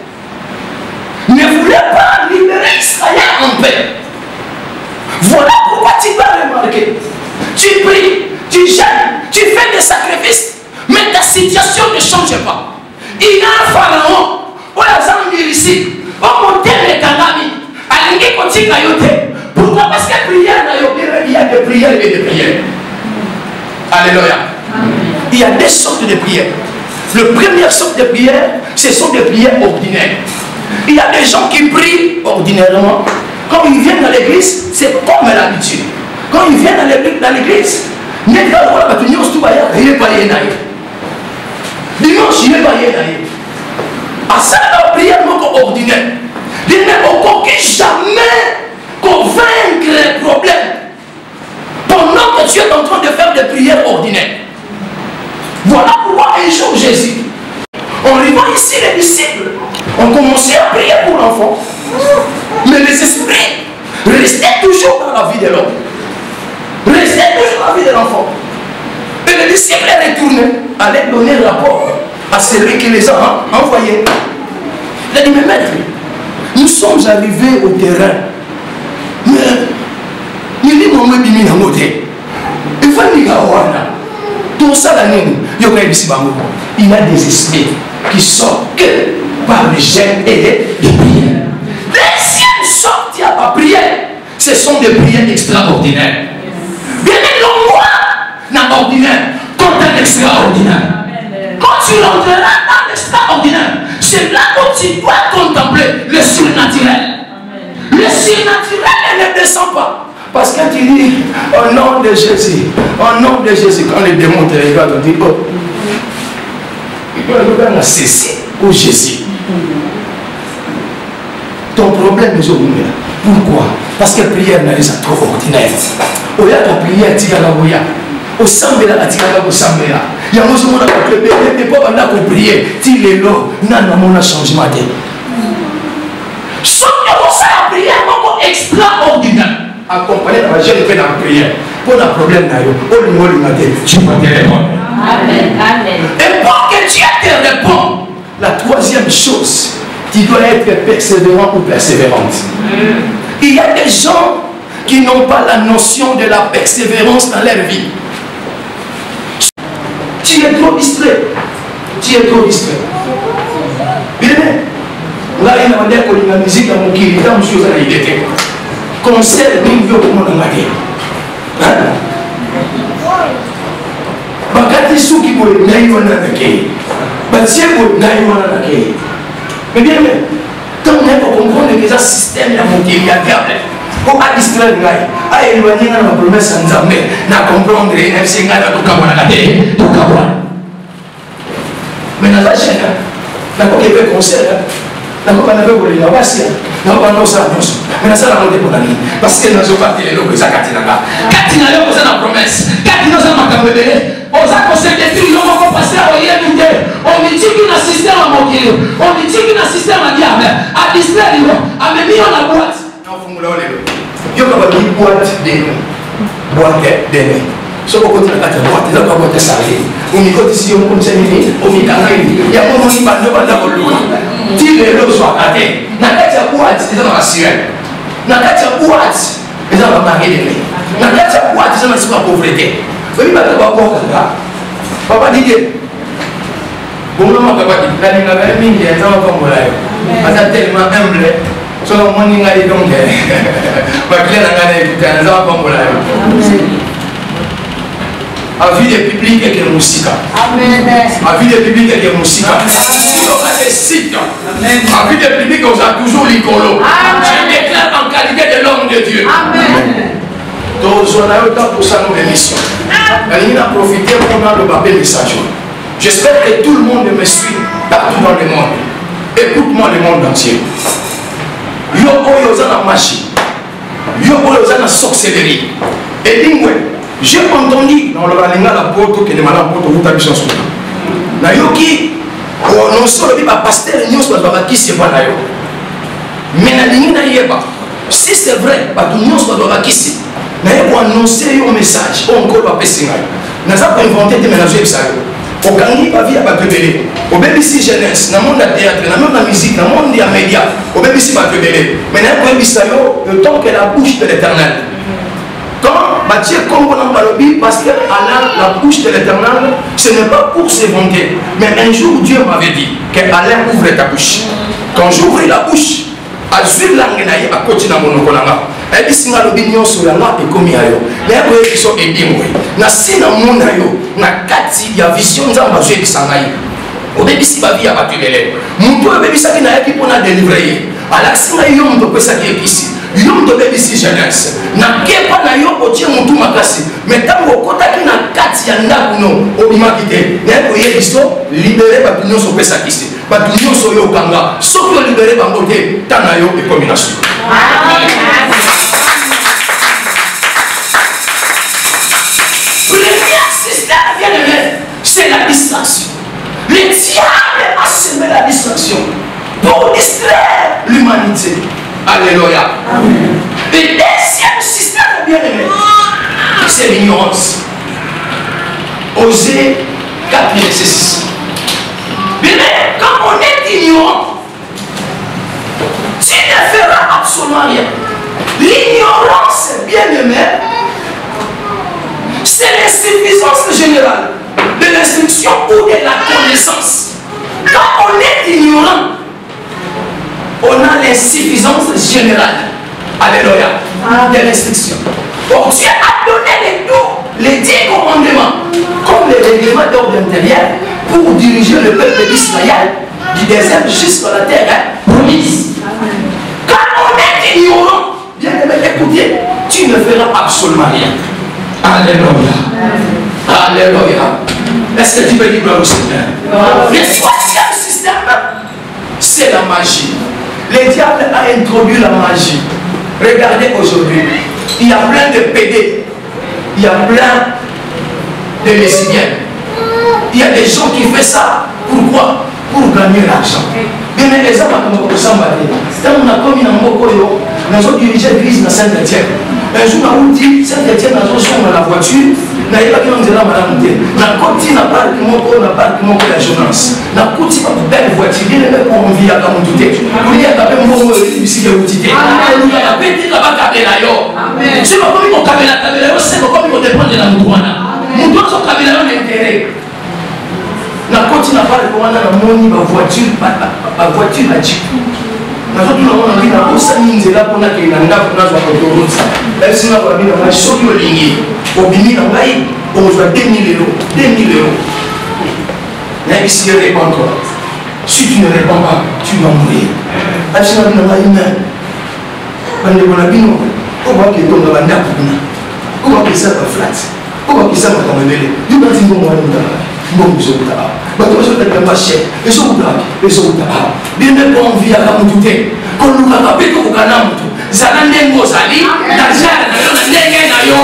Ne voulait pas libérer Israël en paix. Voilà pourquoi tu vas remarquer. Tu pries, tu jeûnes, tu fais des sacrifices, mais ta situation ne change pas. Il y a un Pharaon, on a mis ici, on monte les kanami, à l'ingé continue à yoter. Pourquoi? Parce que prière, il y a des prières et des prières. Alléluia. Il y a deux sortes de prières. La première sorte de prière, ce sont des prières ordinaires. Il y a des gens qui prient ordinairement. Quand ils viennent dans l'église, c'est comme l'habitude. Quand ils viennent dans l'église, dimanche, il est pas à ça, la prière ordinaire. que tu es en train de faire des prières ordinaires. Voilà pourquoi un jour Jésus, en arrivant ici, les disciples ont commencé à prier pour l'enfant. Mais les esprits restaient toujours dans la vie de l'homme. Restaient toujours dans la vie de l'enfant. Et les disciples retournaient, allaient donner rapport à celui qui les a envoyés. Il a dit, mais maître, nous sommes arrivés au terrain. Mais il a des esprits qui sortent que par les gènes et les prières. Les siennes sortent par prière. Ce sont des prières extraordinaires. Bien l'endroit dans l'ordinaire, quand un extraordinaire. Quand tu rentreras dans l'extraordinaire, c'est là où tu dois contempler le surnaturel. Le surnaturel ne descend pas. Parce que tu dis, au nom de Jésus, quand les démons te regardent, on dit, oh, il doit cesser au Jésus. Ton problème est au monde. Pourquoi? Parce que la prière n'est pas trop ordinaire. Au lieu de la prière, tu as la voya. Au sambela, tu as la sambela. Il y a un moment où on a prié. Tu es là, on a un changement. Sauf que ça la prière est extraordinaire. Accompagné dans la jeune fait dans la prière. Pour le problème, tu vas te répondre. Amen. Et pour que Dieu te réponde, la troisième chose, tu dois être persévérant ou persévérante. Il y a des gens qui n'ont pas la notion de la persévérance dans leur vie. Tu es trop distrait. Bien aimé. Là, il y a une musique dans mon qui est dans le concert mingi okomona ngaki bakati suki boye nayi wana nakei batie boye nayi wana nakei. Mais bien aimé, quand on est pour comprendre que ça système ya mokili ya diable pour distraire ngai a éloigner na promesse ya Nzambe na comprendre NFC ngai na tokabwana kate tokabwana. Mais na la chaîne na ko ke concert na ko bana be bolinga basi na ko bana osa nyonso. Mais ça la monter pour la nuit parce que nous avons parti les locaux ça katinanga katina yo ça la promesse katina ça makambele oza ko se détruire yo ko passer au yebite on dit qu'il a système à mokili on dit qu'il a système à diable à distraire yo a mis on la boîte na fungula ole yo ka ba di boîte de so ko kotina kata boîte là ko boîte salé on y côté si on continue on y kangai ya mo ni bando banda ko lu ti le lo so akate na kata boîte c'est dans la sirène. Na kati ya boîte eza ba mari de mai. Na kati ya boîte eza na sika pauvreté. Boni ba to ba ko kanga. Papa dije. Bongo ma papa di la ninga ba mingi eza ba ko molayo. Asa tellement humble. So no moni ngali donc. Ba kila nga na ekuta eza ba ko molayo. Avis de public et que musique. Amen. Avis de public et que musique. Si on a des sites. Avis de public on a toujours l'icolo. Je déclare en qualité de l'homme de Dieu. Amen. Donc on a eu le temps pour ça nos émissions. Il a profité pour le papier message. J'espère que tout le monde me suit partout dans le monde. Écoute-moi le monde entier. Yo oyo za na machi. Yo oyo za na sorcellerie. Et dingwe. J'ai entendu dans le Balinga la porte que les malades portent au bout de la mission. Nayoki, on sort le pasteur, nous sommes qui se voit là. Mais si c'est vrai, nous sommes qui pour annoncer un message, on peut pas passer. Nous avons inventé des ménages. Au Kangi, pas via Batebele. Au BBC Jeunesse, dans le monde de théâtre, dans le monde de la musique, dans le monde des médias, au BBC Batebele. Mais nous avons le temps que la bouche de l'éternel. Quand Mathieu Congo n'a pas le but, parce que Alain, la bouche de l'éternel, ce n'est pas pour se vanter. Mais un jour, Dieu m'avait dit que Alain ouvre ta bouche. Quand j'ouvre la bouche, à suivre langue à côté de mon okolanga. Et puis, si on a l'opinion sur la loi, et comme il y a eu, mais après, ils sont aidés. Na si na monde ayo, na kati ya vision nzamba zwe bisangai. Obebisi ba via batubele. Muntu obebisa ki na yaki pona délivrer. Ala singa yo muntu pesa ki episi. Yo muntu obebisi jeunesse. Na kepa na yo otie muntu makasi. Mais tango kotaki na kati ya ndaku no obima kite. Na ko yebiso libérer ba nyonso pesa kisi. Ba nyonso yo kanga. Soki libérer ba ngote tana yo ekomination. Amen. distraction. Le diable a semé la distraction pour distraire l'humanité. Alléluia. Le deuxième système, bien aimé, c'est l'ignorance. Osée 4, verset 6. Mais quand on est ignorant, tu ne feras absolument rien. L'ignorance, bien aimé, c'est l'insuffisance générale de l'instruction ou de la connaissance. Quand on est ignorant, on a l'insuffisance générale. Alléluia. De l'instruction. Donc Dieu a donné les 10 commandements comme les règlements d'ordre intérieur pour diriger le peuple d'Israël du désert jusqu'à la terre promise. Quand on est ignorant, bien aimé, écoutez, tu ne feras absolument rien. Alléluia. Alléluia. Est-ce que tu peux dire gloire au Seigneur? Le troisième système, c'est la magie. Le diable a introduit la magie. Regardez aujourd'hui, il y a plein de PD, il y a plein de lesbiennes. Il y a des gens qui font ça. Pourquoi? Pour gagner l'argent. Bien, mais les hommes comme ça, c'est un commis dans mon coyo. Nous avons dirigé l'église dans Saint-Étienne. Un jour, on dit Saint-Étienne, nous avons la voiture. Nous n'avons pas dit madame. Nous avons dit n'a pas la jeunesse. Nous avons dit une belle voiture. Bien aimé pour envie à comme tout est. Nous y a quand même mon ici que vous dites. Nous avons pété là-bas Kabelayo. C'est pas comme mon Kabelayo, c'est pas comme on dépend de la Moutouana. Moutouana, son Kabelayo l'intérêt. Na koti na pale kwa wana na moni ba voiture à Jeep. Na zote na wana bina kosa nyingi la pona ke na ndapo nazo kwa autoroute. Basi sina kwa bina ma shoki olingi. Obini na ngai ozwa 2000 euros. 2000 euros. Na ici répondre. Si tu ne réponds pas, tu vas mourir. Basi na bina ngai na. Bande bona bino. Ko ba ke tonga banda kuna. Ko ba ke sa ba flat. Ko ba ke sa ba kamebele. Yuba tingo mwana ndaba. Bon, je vous tabac. Mais je vous tabac pas cher. Et je vous tabac. Et je vous tabac. Bien même pas envie à la moutouté. Quand nous avons appelé tout au canam, ça n'a pas de sali. L'argent n'a yo.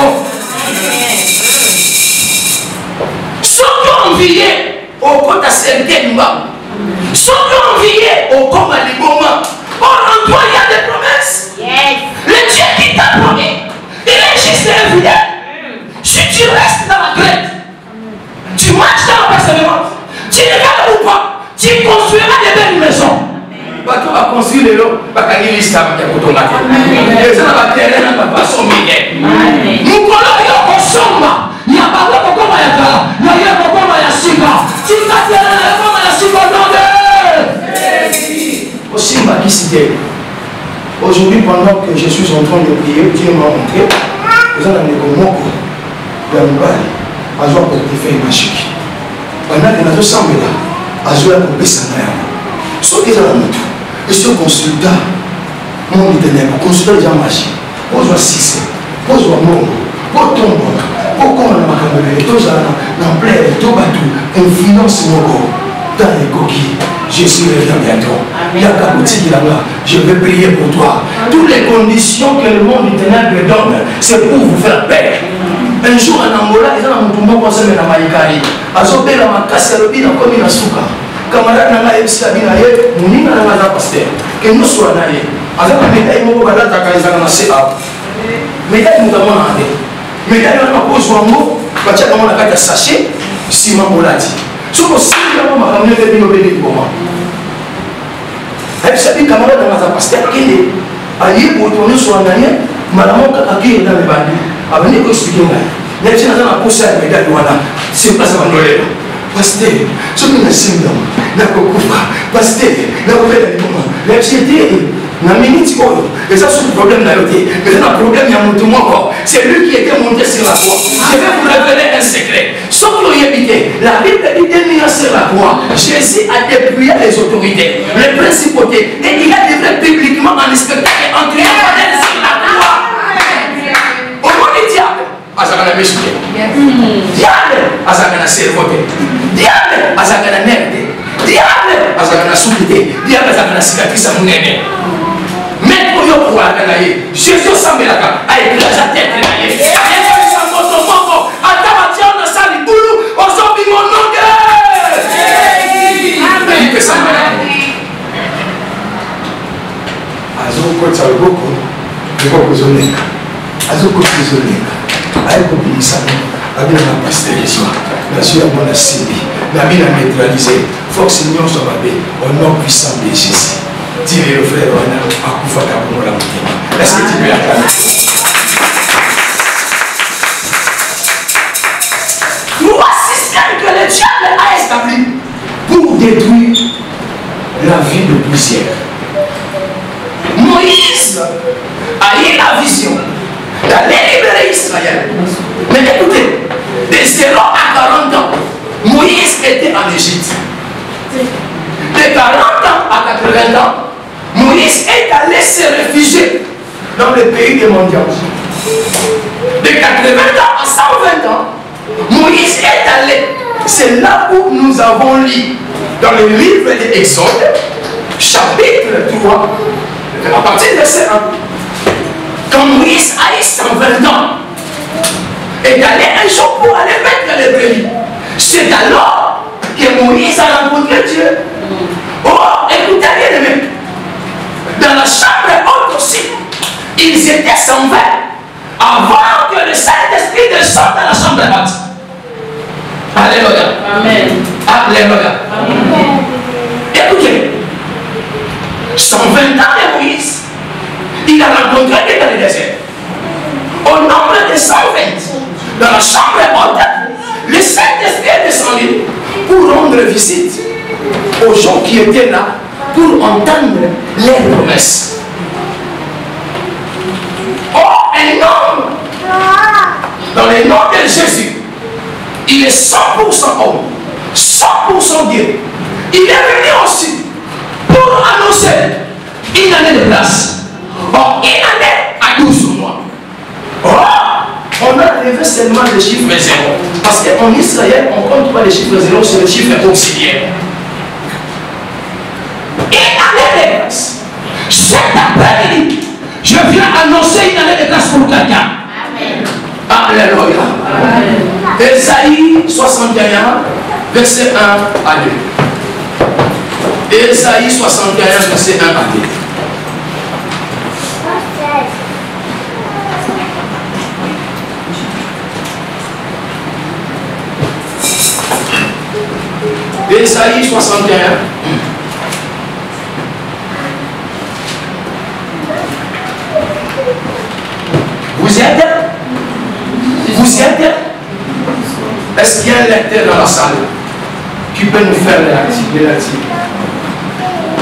Ceux qui ont envié au compte à certaines mains. Ceux qui ont envié au compte à l'égoma. Or, en toi, il y a des promesses. Le Dieu qui t'a promis, il est juste infidèle. Si tu restes dans la crête, tu marches dans la persévérance, tu regardes ou pas, tu construiras des belles maisons. Tu vas construire les lots, tu vas gagner l'islam qui est pour ton mari. Et ça va terrain, ça va pas sommer. Nous connaissons qu'on somme. Il n'y a pas de comment il y a, il y a comment il y a Simba. Tu vas terrain, comment il y a Simba dans le. Au Simba qui c'était. Aujourd'hui, pendant que je suis en train de prier, Dieu m'a montré. Vous en avez comme moi, il y a une balle. Azwa pour te faire magique. Pendant que nous sommes là, Azwa pour baisser la main. Ce qui est dans le tout, et ce consultant, mon ténèbre, consultant déjà magique. Pour jouer 6, pour jouer mon, pour tomber, pour qu'on a ma tout ça, dans plein, tout bateau, influence mon corps, dans les coquilles. Jésus revient bientôt. Il y a ta boutique là-bas. Je vais prier pour toi. Toutes les conditions que le monde du ténèbre donne, c'est pour vous faire peur. Un jour en Angola, ils ont un mouvement qui s'appelle Maïkari. Ils ont fait la macasse à l'objet comme une souka. Camarade n'a pas été habillé, nous n'avons pas pasteur. Que nous soyons allés. Avec la médaille, nous avons fait la CA. Médaille, nous avons fait. Médaille, nous avons posé un mot, parce que nous avons fait un sachet, Simon Molati. Ce que si nous avons fait une obédience pour moi. Avec cette camarade, nous avons fait pasteur qui est allé pour tourner sur un année, madame, qui est dans le bandit. Avant de vous expliquer, les gens ont poussé à médaille de Wana. C'est pas ça qu'on doit faire. Pasteur, ce qui est le syndrome, la cocoufra, pasteur, la nouvelle moment, les gens na minute oyo et ça c'est le problème na yoté mais c'est un problème il y a mon tout c'est lui qui était monté sur la croix. Je vais vous révéler un secret sans que vous évitez la Bible dit mis sur la croix. Jésus a dépouillé les autorités les principautés et il a livré publiquement en spectacle en triomphant d'elle sur la croix. Au nom du diable azakana mesute diable azakana servote diable azakana nerde diable azakana soukite diable azakana cicatrice à munene. Mais pour yo pouvoir gagner, Jésus semble là a écrasé sa tête là. Et ça moto moto, attends tiens dans sa liboulou, on s'en dit mon nom de. azokotisa loboko loboko ezoleka azokotisa ezoleka ayekobingisana abinaka pasterisma nazo ya mwana simbi nabina neutralize force nyonso mabe au nom puissant de Jésus. Dis le frère wana akufaka komola motema. Est-ce que tu peux acclamer? Trois systèmes que le diable a établis pour détruire la vie de plusieurs. Moïse a eu la vision d'aller libérer Israël. Mais écoutez, de 0 à 40 ans, Moïse était en Égypte. De 40 ans à 80 ans, Moïse est allé se réfugier dans le pays des mendiants. De 80 ans à 120 ans, Moïse est allé. C'est là où nous avons lu dans le livre de Exode, chapitre 3, à partir de verset 1. Quand Moïse a eu 120 ans, est allé un jour pour aller mettre les brebis. C'est alors que Moïse a rencontré Dieu. Oh, écoutez bien aimé. Dans la chambre haute aussi, ils étaient 120 avant que le Saint-Esprit descende dans la chambre haute. Alléluia.
Amen.
Alléluia.
Amen.
Écoutez, 120 ans de Moïse, il a rencontré Dieu dans le désert. Au nombre de 120, dans la chambre haute, le Saint-Esprit est descendu pour rendre visite aux gens qui étaient là pour entendre les promesses. Oh, un homme, dans le nom de Jésus, il est 100% homme, 100% Dieu. Il est venu aussi pour annoncer une année de grâce. Or, une année à 12 mois. Oh, on a enlevé seulement le chiffre 0. Parce qu'en Israël, on ne compte pas les chiffres 0 sur le chiffre auxiliaire. Une année de grâce. Cet après-midi, je viens annoncer une année de grâce pour quelqu'un. Alléluia. Ésaïe 61, verset 1 à 2. Ésaïe 61, verset 1 à 2. Ésaïe 61. Vous y êtes? Vous y êtes? Est-ce qu'il y a un lecteur dans la salle qui peut nous faire l'électif?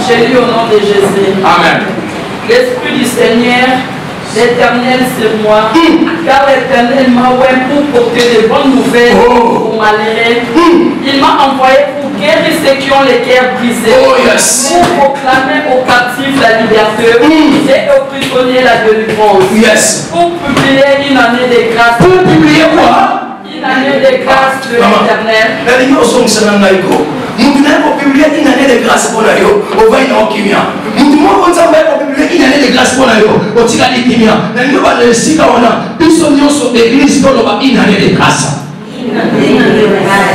J'ai lu au nom de Jésus.
Amen.
L'Esprit du Seigneur, l'Éternel sur moi, car l'Éternel m'a oint pour porter de bonnes nouvelles aux malheureux. Il m'a envoyé pour guérir ceux qui ont les cœurs brisés,
Oh, yes.
pour proclamer aux captifs la liberté et aux prisonniers la délivrance,
Yes.
pour publier une année de grâce.
Pour publier quoi?
Une année de grâce de l'Éternel.
Nous venons publier une année de grâce pour nous. On va y aller au Kimia. Nous demandons qu'on publier une année de grâce pour nous. On tire les Kimia. Nous allons le Sika. Nous sommes sur l'église pour une année de grâce.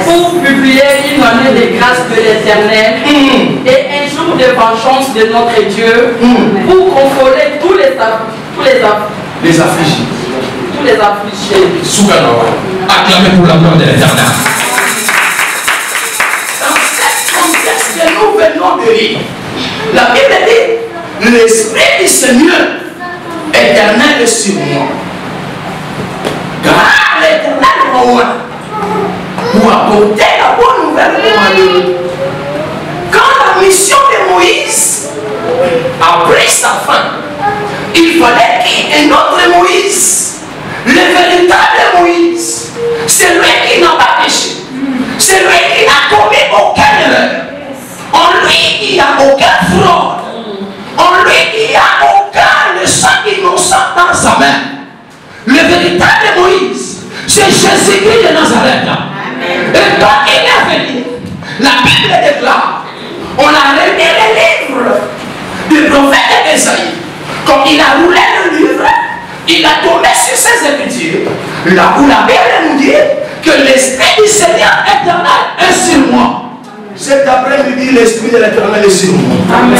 Pour publier une année de grâce de l'Éternel et un jour de vengeance de notre Dieu, pour consoler tous les affligés.
Souganawa. Acclamez pour la gloire de l'Éternel. Dans cet contexte que nous venons de lire, la Bible dit l'Esprit du Seigneur éternel est sur moi. Car l'Éternel m'a oint pour apporter la bonne nouvelle aux malheureux. Quand la mission de Moïse a pris sa fin, il fallait qu'il y ait un autre Moïse. Le véritable Moïse, c'est lui qui n'a pas péché. C'est lui qui n'a commis aucune erreur. En lui, il n'y a aucun fraude. En lui, il n'y a aucun le sang innocent dans sa main. Le véritable Moïse, c'est Jésus-Christ de Nazareth. Et quand il est venu, la Bible déclare, on a remis le livre du prophète Esaïe. Quand il a roulé le livre, il a tombé sur ses écritures, là où la Bible nous dit que l'Esprit du Seigneur éternel est sur moi. Cet après-midi, l'Esprit de l'Éternel est sur moi. Amen.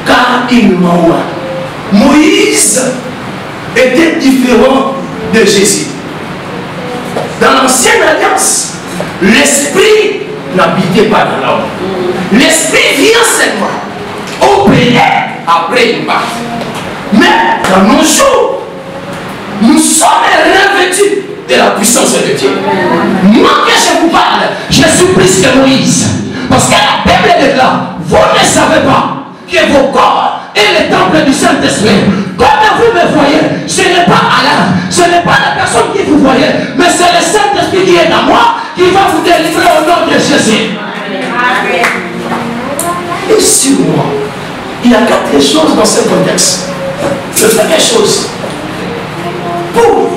Car il m'envoie. Moïse était différent de Jésus. Dans l'ancienne alliance, l'Esprit n'habitait pas dans l'homme. L'Esprit vient seulement opérer après une part. Mais dans nos jours, nous sommes revêtus de la puissance de Dieu. Moi que je vous parle, je suis plus que Moïse. Parce que la Bible déclare, vous ne savez pas que vos corps est le temple du Saint-Esprit. Comme vous me voyez, ce n'est pas Alain, ce n'est pas la personne qui vous voyez, mais c'est le Saint-Esprit qui est en moi, qui va vous délivrer au nom de Jésus. Et sur moi, il y a quatre choses dans ce contexte. Je fais quelque chose pour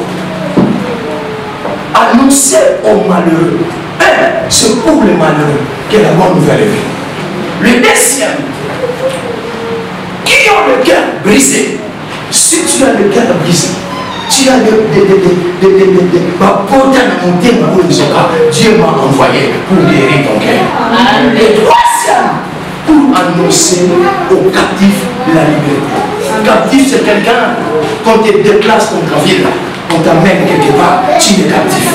annoncer aux malheureux. C'est pour les malheureux que la bonne nouvelle est venue. Le deuxième, qui ont le cœur brisé. Si tu as le cœur brisé, tu as Dieu m'a envoyé pour guérir ton cœur. Et troisième, pour annoncer aux captifs la liberté. Captif, c'est quelqu'un, quand tu te déplaces dans ta ville, on t'amène quelque part, tu es captif.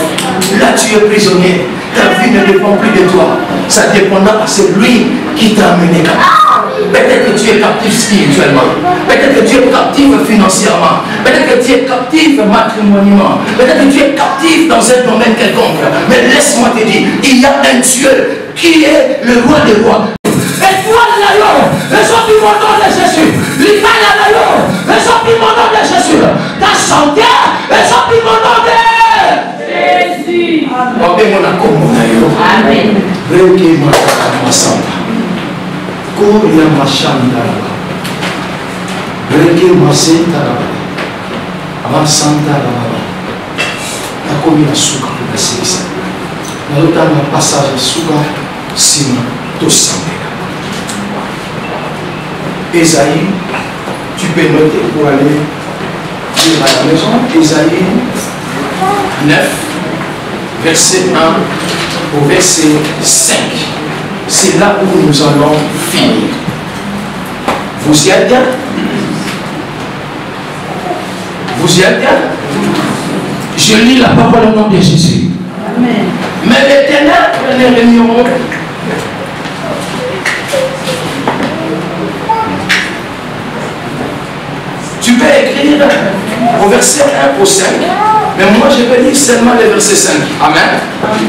Là, tu es prisonnier. Ta vie ne dépend plus de toi. Ça dépendra de celui qui t'a amené captif. Peut-être que tu es captif spirituellement. Peut-être que tu es captif financièrement. Peut-être que tu es captif matrimonialement. Peut-être que tu es captif dans un domaine quelconque. Mais laisse-moi te dire, il y a un Dieu qui est le roi des rois. Et toi, les gens qui vont dans de Jésus. Les gens qui vont dans de Jésus. Ta santé, les gens qui vont dans de Jésus. Amen. Koria mashanda reke masenta amasanta nakomi na suka na sisa na passage suka sima to sambela. Esaïe, tu peux noter pour aller lire à la maison. Esaïe 9 verset 1 au verset 5. C'est là où nous allons finir. Vous y êtes bien? Vous y êtes bien? Je lis la parole au nom de Jésus. Amen. Mais les ténèbres ne régneront. Tu peux écrire au verset 1 au 5. Mais moi je vais lire seulement le verset 5. Amen. Amen.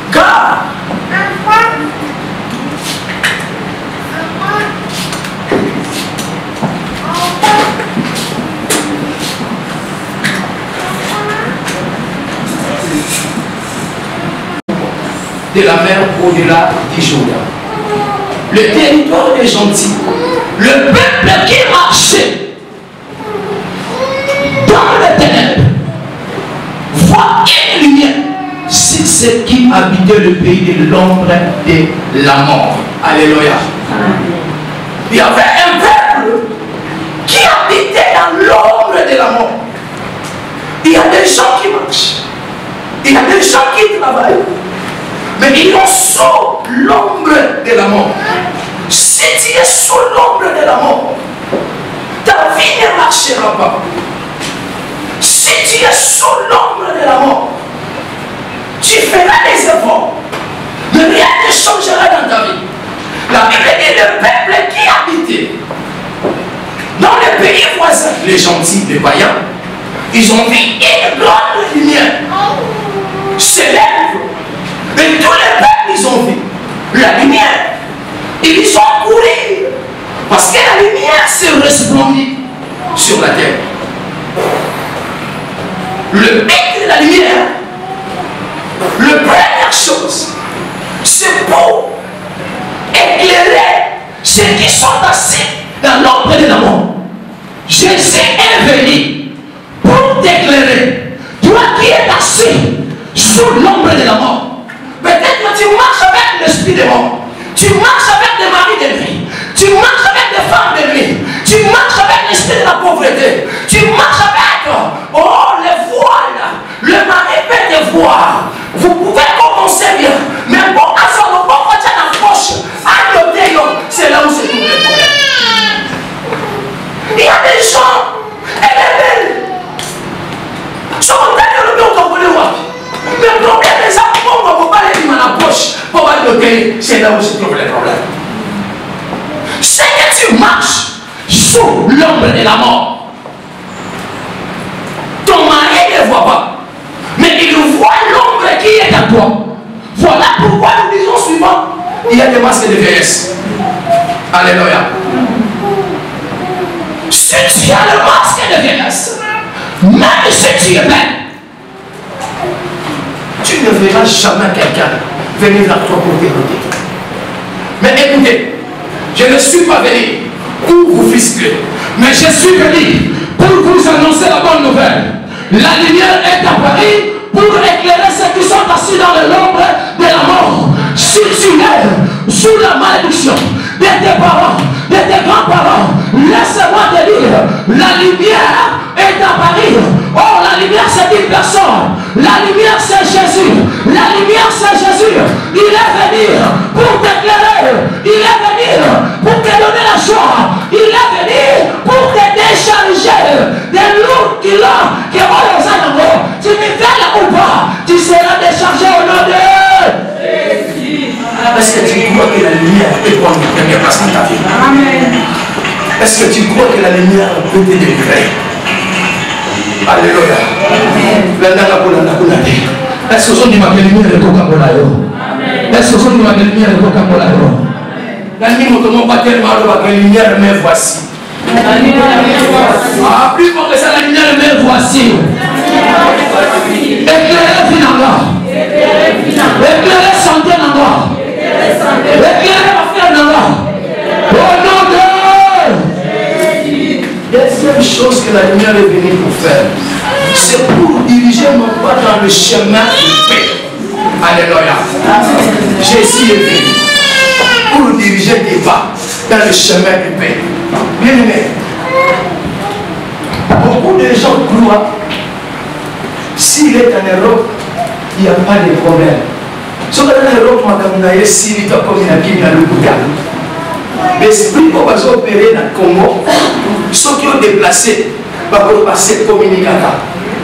Car de la mer au-delà du Jourdain, le territoire est gentil, le peuple qui marchait dans les ténèbres voit une lumière. C'est ce qui habitait le pays de l'ombre de la mort. Alléluia. Il y avait un peuple qui habitait dans l'ombre de la mort. Il y a des gens qui marchent. Il y a des gens qui travaillent. Mais ils sont sous l'ombre de la mort. Si tu es sous l'ombre de la mort, ta vie ne marchera pas. Si tu es sous l'ombre de la mort, tu feras des efforts, mais rien ne changera dans ta vie. La Bible dit le peuple qui habitait dans les pays voisins, les gentils, les païens, ils ont vu une grande lumière s'élève. Et tous les peuples, ils ont vu la lumière. Ils sont courus parce que la lumière s'est resplendie sur la terre. Le but de la lumière, la première chose, c'est pour éclairer ceux qui sont assis dans l'ombre de la mort. Jésus est venu pour t'éclairer. Toi qui es assis sous l'ombre de la mort. Peut-être que tu marches avec l'esprit de mort. Tu marches avec des maris sous l'ombre de la mort. Ton mari ne voit pas, mais il voit l'ombre qui est à toi. Voilà pourquoi nous disons suivant, il y a des masques de vieillesse. Alléluia. Si tu as le masque de vieillesse, même si tu es belle, tu ne verras jamais quelqu'un venir vers toi pour t'écouter. Mais écoutez, je ne suis pas venu pour vous fiscler, mais je suis venu pour vous annoncer la bonne nouvelle. La lumière est apparue pour éclairer ceux qui sont assis dans l'ombre de la mort. Si tu es sous la malédiction de tes parents, de tes grands-parents, laisse-moi te dire, la lumière est apparue. Oh, la lumière c'est une personne. La lumière c'est Jésus. La lumière c'est Jésus. Il est venu pour t'éclairer. Il est venu pour te donner la joie. Il est venu pour te décharger des lourds kilos que tu me fais là ou pas, tu seras déchargé au nom de Jésus. Est-ce que tu crois que la lumière peut prendre la première place dans ta vie? Amen. Est-ce que tu crois que la lumière peut te délivrer? Alléluia. Est-ce que vous avez la lumière de Coca-Cola? Est-ce que vous avez la lumière de Coca-Cola? La lumière, mais voici. Ah, plus fort que ça, la lumière, mais voici. Éclairez finalement. Éclairez santé dans moi. Éclairez ma frère dans moi. Au nom de Jésus. Deuxième chose que la lumière est venue pour faire, c'est pour diriger mon pas dans le chemin de paix. Alléluia. Jésus est venu pour diriger tes pas dans le chemin de paix. Bien aimé, beaucoup de gens croient, s'il est en Europe, il n'y a pas de problème. Si on est en Europe, on a essayé de l'esprit qu'on va opérer dans le Congo, ceux qui ont déplacé, vont passer communicateur.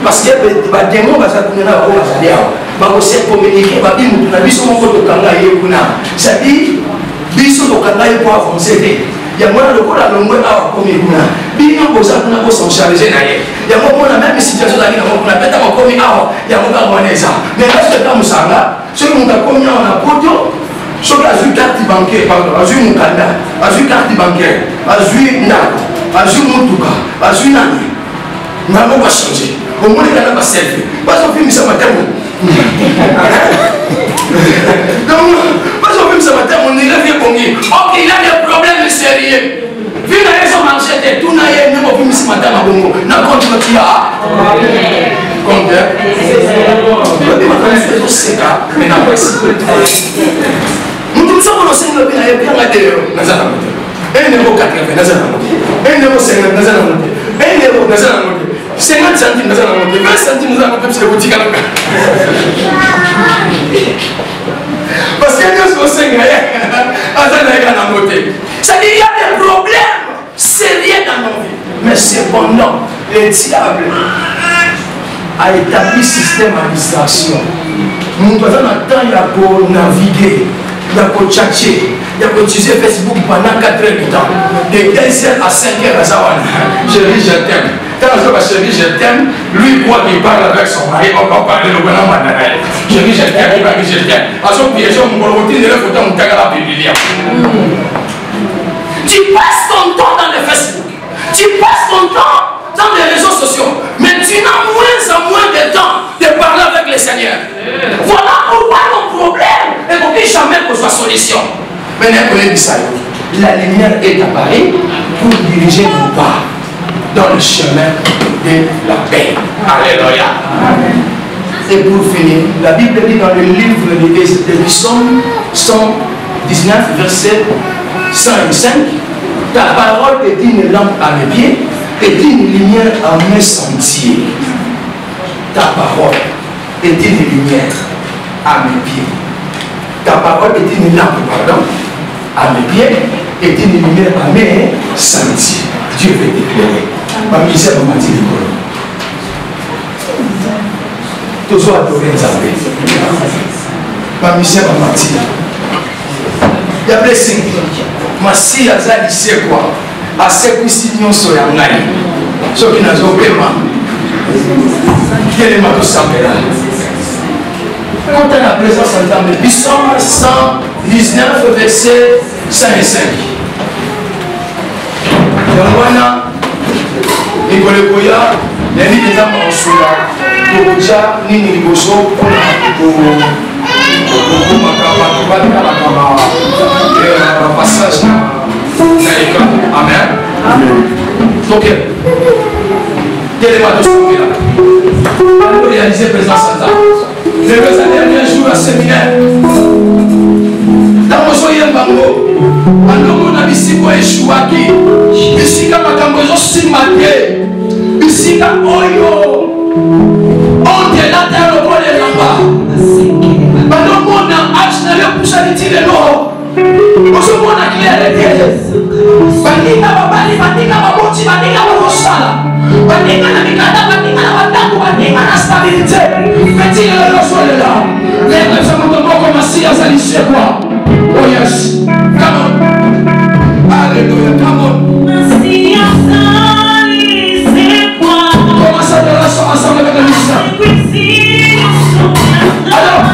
Parce que les démons vont se communiquer, c'est-à-dire, biso tokangai pour avancer. Il y a moins de quoi la longue à commis. Bien pour ça, nous avons s'en charger. Il y a moins la même situation d'aller dans mon appel à commis. Il y a moins de ça. Mais là, c'est comme ça. Ceux qui ont commis en apôtre, ceux qui ont carte bancaire, pardon, a vu mon candidat, a vu carte bancaire, a vu Nako, a vu Moutouka, a vu Nani. Nous n'avons pas changé. Au moins, il y a pas selfie. Pas au film, ça m'a terminé. Donc, pas au film, ça m'a terminé. Ok, il a des problèmes sérieux. Vu que les gens marchent, tout n'a rien, nous avons vu ce matin à Bongo. N'a pas de qui a. Compte. C'est ça. Mais n'a pas nous tous sommes au Seigneur, il y a bien la terre. Un euro 80, un euro 50, un euro 50 centimes, 20 centimes, c'est le boutique à la parce qu'il y a des choses qui c'est-à-dire qu'il y a des problèmes sérieux dans nos vies. Mais cependant, le diable a établi un système à distraction. Nous devons attendre pour naviguer, pour tchatcher, pour utiliser Facebook pendant 4 heures de temps. De 15h à 5h à Zawana. Chérie, je t'aime. Quand je dis chérie, je t'aime, lui croit qu'il parle avec son mari, on va parler le bonhomme maternel. Chérie, je t'aime, il va dire je t'aime. À son piège, on va retirer le photo, on t'a la Bible. Tu passes ton temps dans le Facebook, tu passes ton temps dans les réseaux sociaux, mais tu n'as moins en moins de temps de parler avec le Seigneur. Voilà pourquoi ton problème et pour que jamais qu'on soit solution. Maintenant, la lumière est apparue pour diriger nos pas dans le chemin de la paix. Alléluia. Et pour finir, la Bible dit dans le livre des Psaumes 119, verset 105, ta parole est une lampe à mes pieds et une lumière à mes sentiers. Ta parole est une lumière à mes pieds. Ta parole est une lampe, pardon, à mes pieds et une lumière à mes sentiers. Dieu veut t'éclairer. Ma misère m'a dit le toujours adoré Nzambe. Ma misère m'a dit. Il y a blessé. Ma si Azali c'est quoi? asekwisi nyonso ya ngai soki nazopema telema tosambela monte na présence ya nzambe. Psalm 119 verset 5 et 5. yango wana mikolo ekoya yali eza mosula tokotia nini liboso mpona kokomaka bato batalaka bapassage na ekran. Amen. Donc telema tosambela pour réaliser présence à table. Le dernier jour à séminaire dans mon soyez bango bango na bisiko eshuaki bisika makambo ezosimate bisika oyo ondela ta lokole lamba bango na action na pusha litilelo ozomona clair te baninga babali baninga baboti baninga babosala baninga na mikanda baninga na batango baninga na stabilité petit lelo solela lelo samoto moko masi azalishe kwa. Oh yes, come on, hallelujah, come on. Commence à adorer ensemble avec la musique. Adore.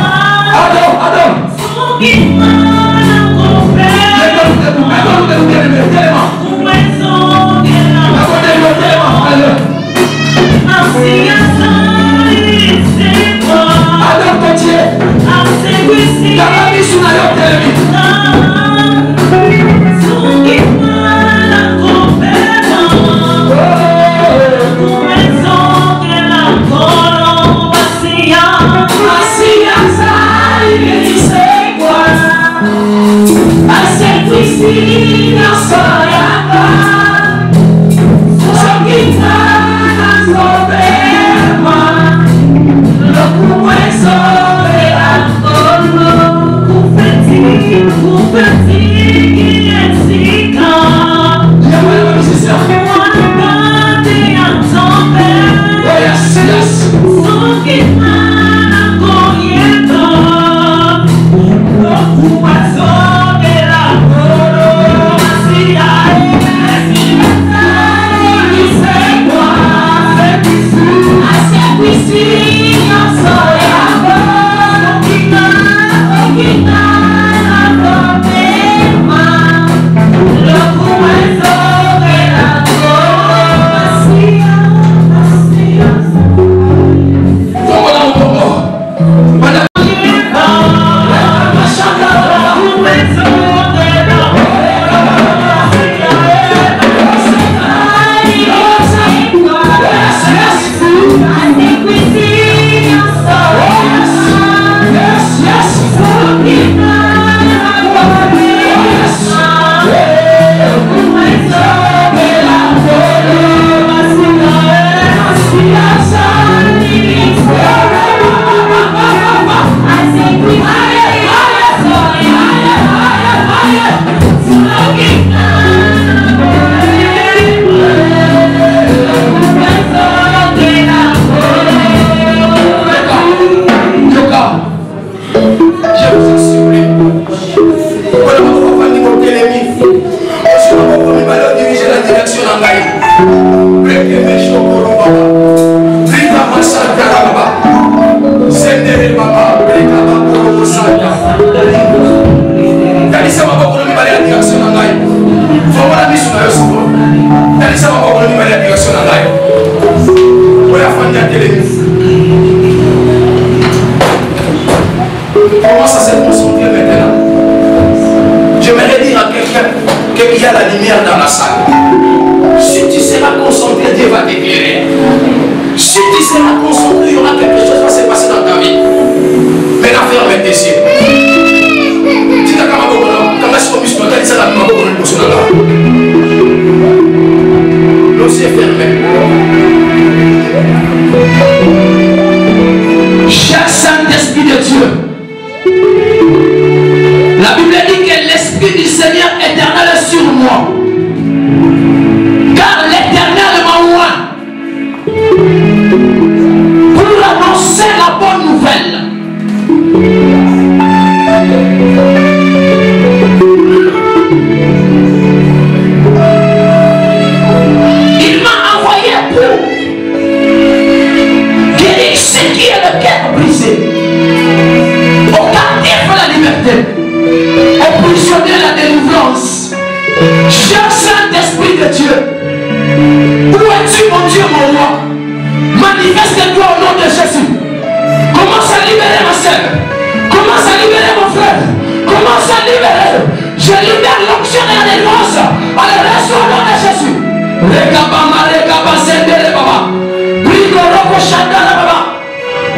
Commence à se concentrer maintenant. J'aimerais dire à quelqu'un qu'il y a la lumière dans la salle. Si tu seras concentré, Dieu va t'éclairer. Si tu seras concentré, il y aura quelque chose qui va se passer dans ta vie. Maintenant, ferme tes yeux. Tu n'as qu'à l'os est fermé. Cher Saint-Esprit de Dieu, la Bible dit que l'Esprit du Seigneur éternel est sur moi. Car l'Éternel m'a oint pour annoncer la bonne nouvelle.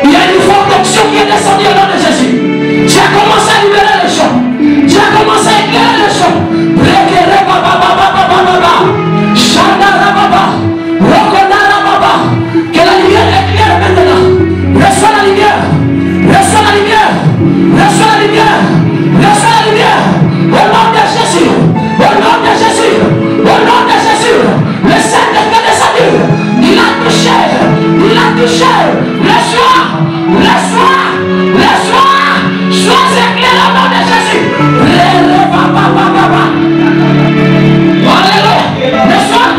Il y a une forte onction qui est descendue au nom de Jésus. Tu as commencé à libérer les champs. Tu as commencé à éclairer les champs. Que la lumière éclaire maintenant. Reçois la lumière. Reçois la lumière. Reçois la lumière. Reçois la lumière. Au nom de Jésus. Au nom de Jésus. Au nom de Jésus. Le Saint-Esprit est descendu. Il a touché. Il a touché. Reçois. Reçois. Reçois. Sois éclairé au nom de Jésus. Alléluia. Reçois.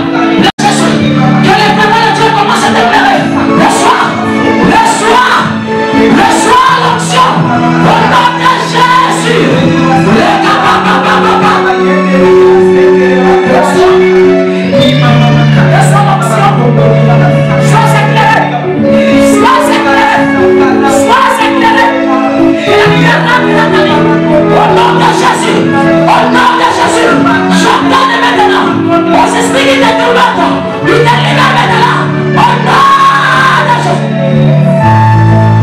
Que l'éternel de Dieu commence à t'éclairer. Reçois. Reçois. Reçois l'onction. Au nom de Jésus. Reçois l'onction. Sois éclairé. Sois éclairé. Sois éclairé. Au nom de Jésus. Au nom de Jésus. J'ordonne maintenant aux esprits qui te tourmentent. Ils te libèrent maintenant. Au nom de Jésus.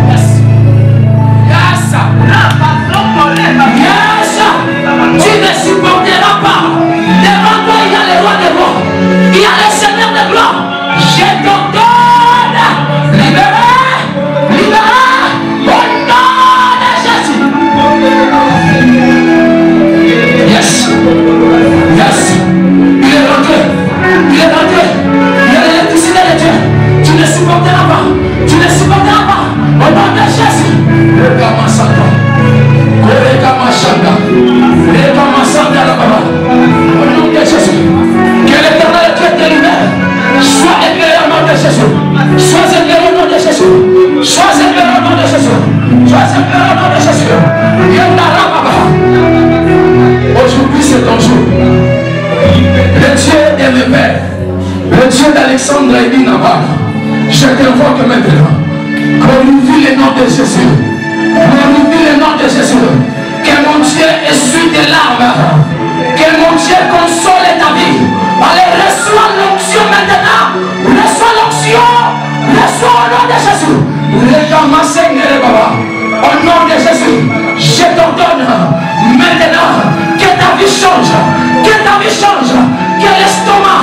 Yes. Yes. Yes. Tu ne supporteras pas. Devant toi, il y a le roi de gloire. Il y a le Seigneur de gloire. Je t'ordonne. Libérez. Libérez. Au nom de Jésus. Yes. Yes. Il est rentré. Il est rentré. Il y a l'électricité de Dieu. Tu ne supporteras pas. Tu ne supporteras pas. Au nom de Jésus. Regarde ma santa. Regarde ma chanda. Regarde ma santa là-bas. Au nom de Jésus. Que l'éternel Dieu te libère. Sois éclairé au nom de Jésus. Sois éclairé au nom de Jésus. Sois éclairé au nom de Jésus. Sois éclairé au nom de Jésus. Aujourd'hui c'est ton jour. Le Dieu de mes pères, le Dieu d'Alexandre et d'Inabar, je t'invoque maintenant. Glorifie le nom de Jésus. Glorifie le nom de Jésus. Que mon Dieu essuie tes larmes. Que mon Dieu console ta vie. Allez, reçois l'onction maintenant. Reçois l'onction. Reçois au nom de Jésus. Au nom de Jésus, je t'ordonne maintenant que ta vie change. Que ta vie change. Que l'estomac,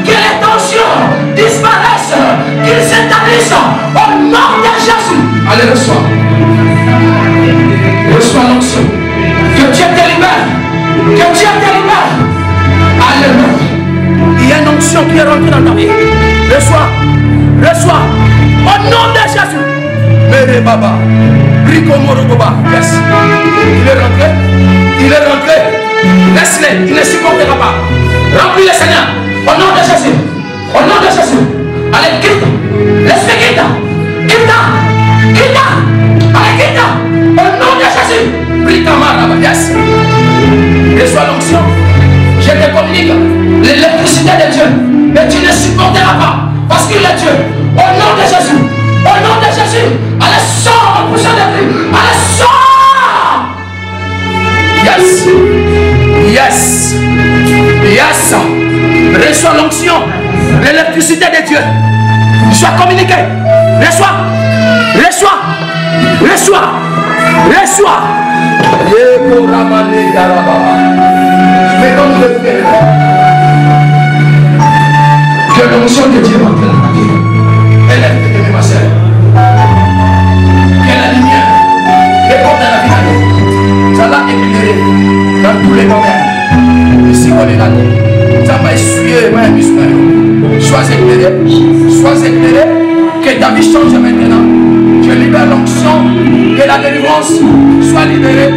que les tensions disparaissent. Qu'ils s'établissent au nom de Jésus. Allez, reçois. Reçois l'onction. Que Dieu te libère. Que Dieu te libère. Alléluia. Il y a une onction qui est rentrée dans ta vie. Reçois. Reçois. Au nom de Jésus. Mere Baba. Rico Morogoba. Yes. Il est rentré. Il est rentré. Laisse-le. Il ne supportera pas. Remplis le Seigneur. Au nom de Jésus. Au nom de Jésus. Allez, quitte. Laisse-le quitte. Quitte. Quitte. Allez, quitte. Au nom de Jésus. Ricamaraba. Yes. Reçois l'onction. Je te communique l'électricité de Dieu. Mais tu ne supporteras pas. Parce qu'il est Dieu. Au nom de Jésus. Au nom de Jésus. Allez, sors en poussant de cris. Allez, sors. Yes. Yes. Yes. Reçois l'onction. L'électricité de Dieu. Sois communiqué. Reçois. Reçois. Reçois. Reçois. Que l'onction de Dieu rentre dans ta vie. Élève, ma soeur. Que la lumière répond à la vie. Ça va éclairer dans tous les domaines. Ici, on est là. Ça va essuyer, sois éclairé. Sois éclairé. Que ta vie change maintenant. Je libère l'onction. Que la délivrance soit libérée.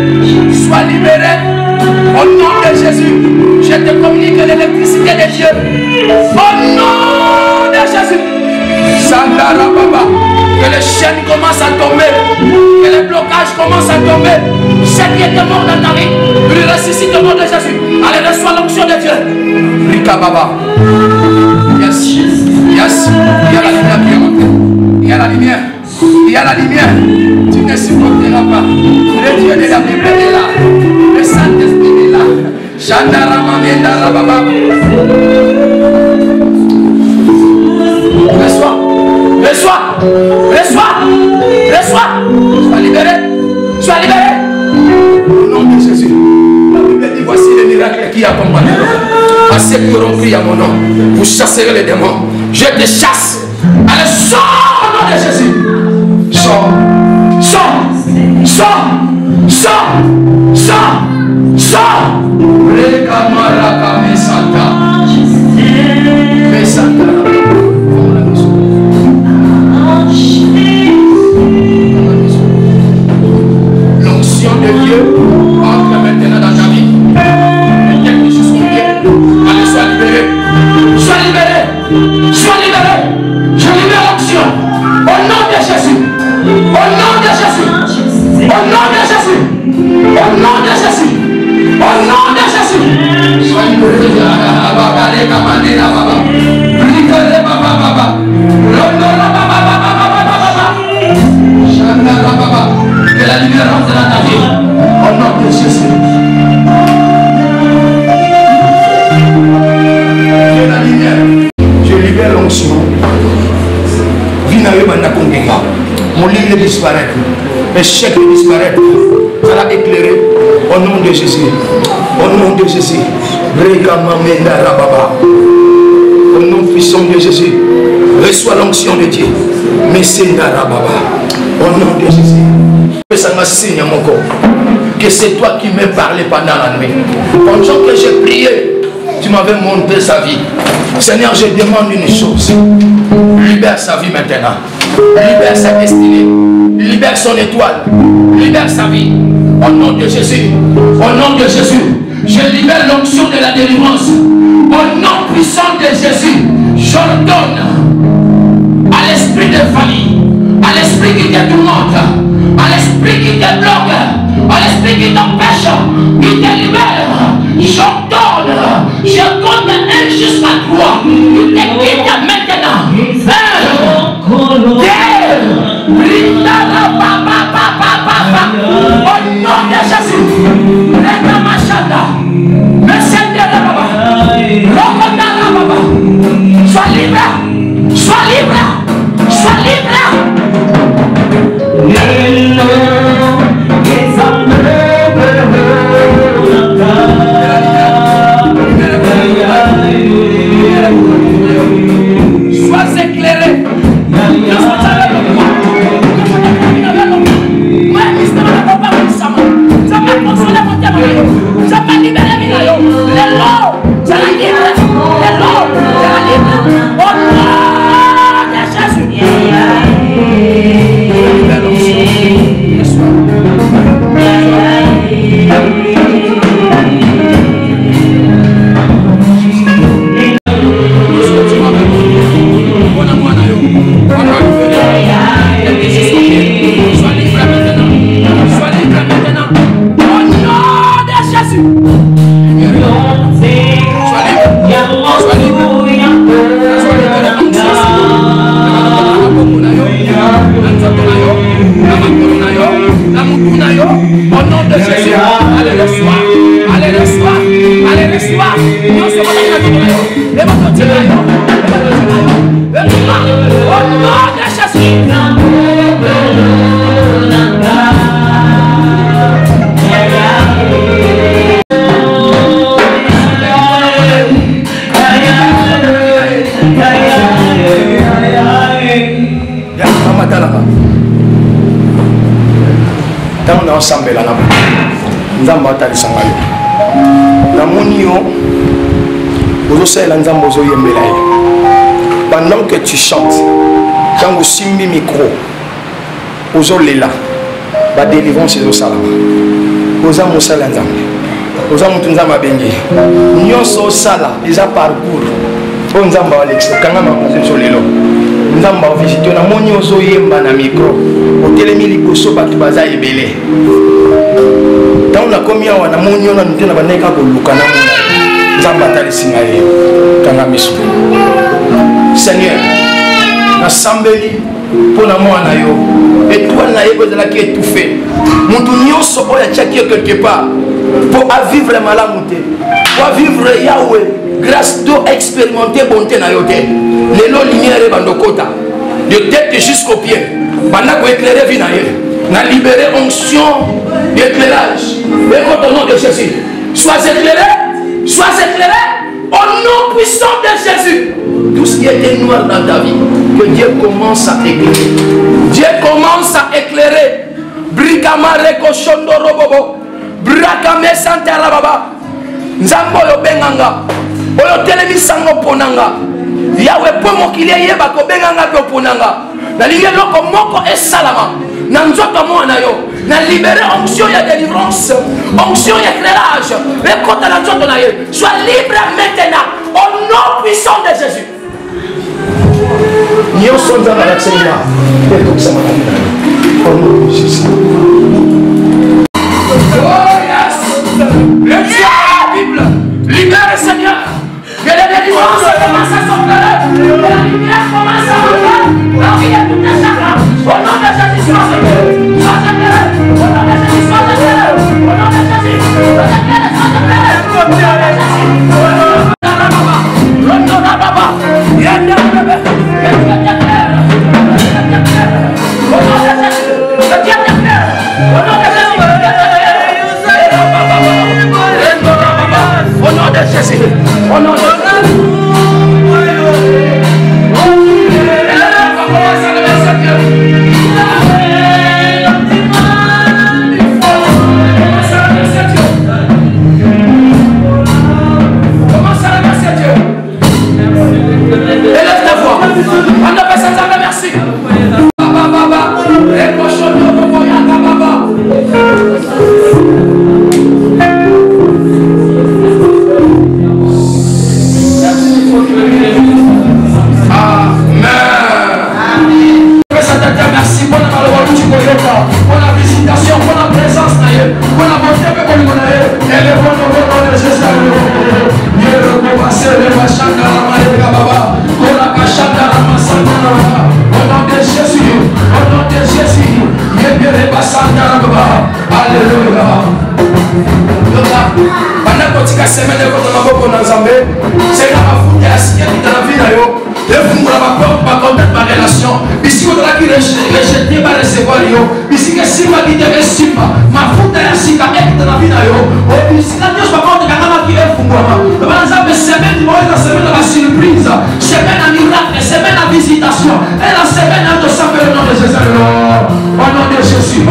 Sois libéré. Au nom de Jésus, je te communique l'électricité de Dieu. Au nom de Jésus. Sandara Baba. Que les chaînes commencent à tomber. Que les blocages commencent à tomber. Ce qui était mort dans ta vie, il ressuscite au nom de Jésus. Allez, reçois l'onction de Dieu. Rika Baba. Yes. Yes. Il y a la lumière qui est rentrée. Il y a la lumière. Il y a la lumière. Tu ne supporteras pas. Le Dieu de la Bible est là. Le Saint-Esprit est là. Chandara Mamenda Baba. Reçois. Reçois. Reçois. Sois libéré. Sois libéré. Au nom de Jésus. La Bible dit voici les miracles qui accompagnent. À ceux qui auront crié à mon nom, vous chasserez les démons. Je te chasse. Allez, sors au nom de Jésus. Sors. Sors. Sors. Sors. Sors. Sors. Rekamara Mesanta. Mesanta. L'onction de Dieu entre maintenant dans ta vie. Et dès que je suis bien, allez, sois libéré. Sois libéré. Sois libéré. Je libère l'onction. Au nom de Jésus. Au nom de Jésus. Au nom de Jésus. Au nom de Jésus. Au nom de Jésus. Sois libéré. Que la lumière rentre dans ta vie. Au nom de Jésus. Que la lumière. Je libère l'onction. Vinayo manda kongenga. Mon lit disparaître. Mes chèques disparaître. Ça va éclairer. Au nom de Jésus. Au nom de Jésus. Au nom puissant de Jésus. Reçois l'onction de Dieu. Au nom de Jésus. Ça m'a signé mon corps. Que c'est toi qui m'as parlé pendant la nuit. Pendant que j'ai prié, tu m'avais montré sa vie. Seigneur, je demande une chose. Libère sa vie maintenant. Libère sa destinée. Libère son étoile. Libère sa vie. Au nom de Jésus. Au nom de Jésus. Je libère l'onction de la délivrance. Au nom puissant de Jésus. J'ordonne à l'esprit de famille, à l'esprit qui te tourmente, à l'esprit qui te bloque, à l'esprit qui t'empêche, qui te libère. J'ordonne, je compte 1 jusqu'à 3. Il te quitte maintenant. 1, 2, 3. Au nom de Jésus. Sois libre. Sois libre. Sois libre. Sois éclairé. Ensemble là nzamba atalisanga yo namoni yo ozosala nzamba ozoyembela ye pendant que tu chantes quand osimbi micro ozolela badelivrance ezosalama oza mosala nzambe oza motu nzambe abengi nyonso osala eza parcours oyo nzambe alexi okanga makozeso lelo nzambe avisite namoni ozoyemba na micro otelemi liboso bato baza ebele ntango nakomi awa namoni ona nute na bandeki kaka koluka na mona nzambe atalisinga ye kanga miso seigneur nasambeli mpo na mwana yo étoile na ye po ezalaki étouffé motu nyonso oyo atiaki yo quelque part mpo avivre malamu te po avivre yawe grâce to expérimenter bonté na yo te lelo lumière ebandokota de tête jusqu'aux pieds. Pendant qu'on éclairait vie, on a libéré onction d'éclairage. Et au nom de Jésus, sois éclairé au nom puissant de Jésus. Tout ce qui était noir dans ta vie, que Dieu commence à éclairer. Dieu commence à éclairer. Brikamare koshondo robobo. Brakame santara baba. Nzambo yo benganga. Oyo telemi sango ponanga. Yahweh pomo kilia yeba ko benganga ko ponanga. Na liye loko moko esalama. Na nzoto mwana yo. Na libéré onction ya délivrance. Onction ya éclairage. Et quand la nzoto na yo. Sois libre maintenant. Au nom puissant de Jésus. Nous sommes dans la Seigneur. Et donc ça m'a au nom de Jésus. Oh yes. Le Dieu de la Bible. Libère le Seigneur. Que la délivrance commence à s'opérer. Que la lumière commence à opérer. L'envie de tout les chakras. Au nom de Jésus, sois éclairé. Sois éclairé. Au nom de Jésus, sois éclairé. Au nom de Jésus, sois éclairé. Sois éclairé. Au nom de Jésus. Au nom de Jésus, au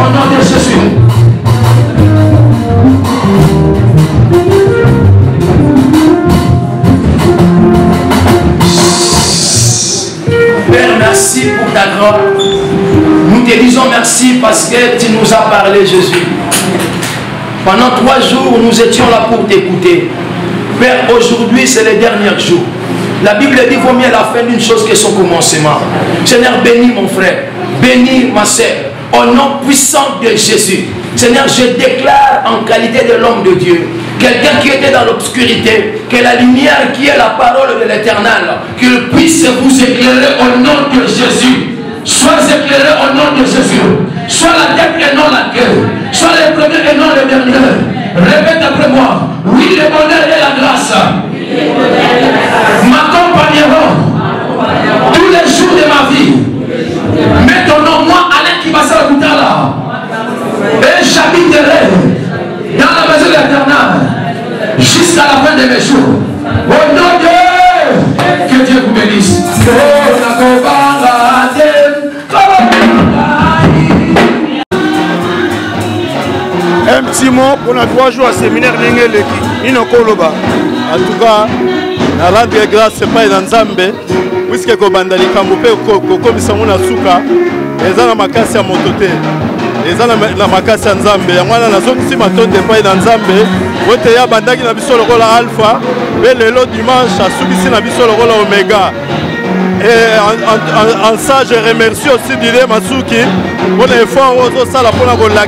nom de Jésus. Nous te disons merci parce que tu nous as parlé, Jésus. Pendant 3 jours, nous étions là pour t'écouter. Père, aujourd'hui, c'est le dernier jour. La Bible dit, vaut mieux la fin d'une chose que son commencement. Seigneur, bénis mon frère, bénis ma sœur, au nom puissant de Jésus. Seigneur, je déclare en qualité de l'homme de Dieu, quelqu'un qui était dans l'obscurité, que la lumière qui est la parole de l'Éternel, qu'il puisse vous éclairer au nom de Jésus. Sois éclairé au nom de Jésus. Sois la tête et non la queue. Sois le premier et non le dernier. Répète après moi. Oui, le bonheur et la grâce m'accompagneront tous les jours de ma vie. Mets ton nom, moi, Alain Kibasa Boutala. Et j'habiterai dans la maison de l'Éternel jusqu'à la fin de mes jours. Au nom de que Dieu vous bénisse.
Un petit mot pour nos 3 jours à séminaire Nengeleki. Inokoloba. En tout cas, la rendre grâce c'est pas dans Nzambe. Puisque Kobandali Kambope Kokomisa Mona Suka. Les gens na makasi ya motote. Les gens na makasi ya Nzambe. Yangwana na zone si matonde pas dans Nzambe. Wote ya bandaki na biso lokola alpha. Mais le lot dimanche à subisi na biso lokola omega. Et en ça, je remercie aussi Dile Masuki pour l'effort aux salles pour la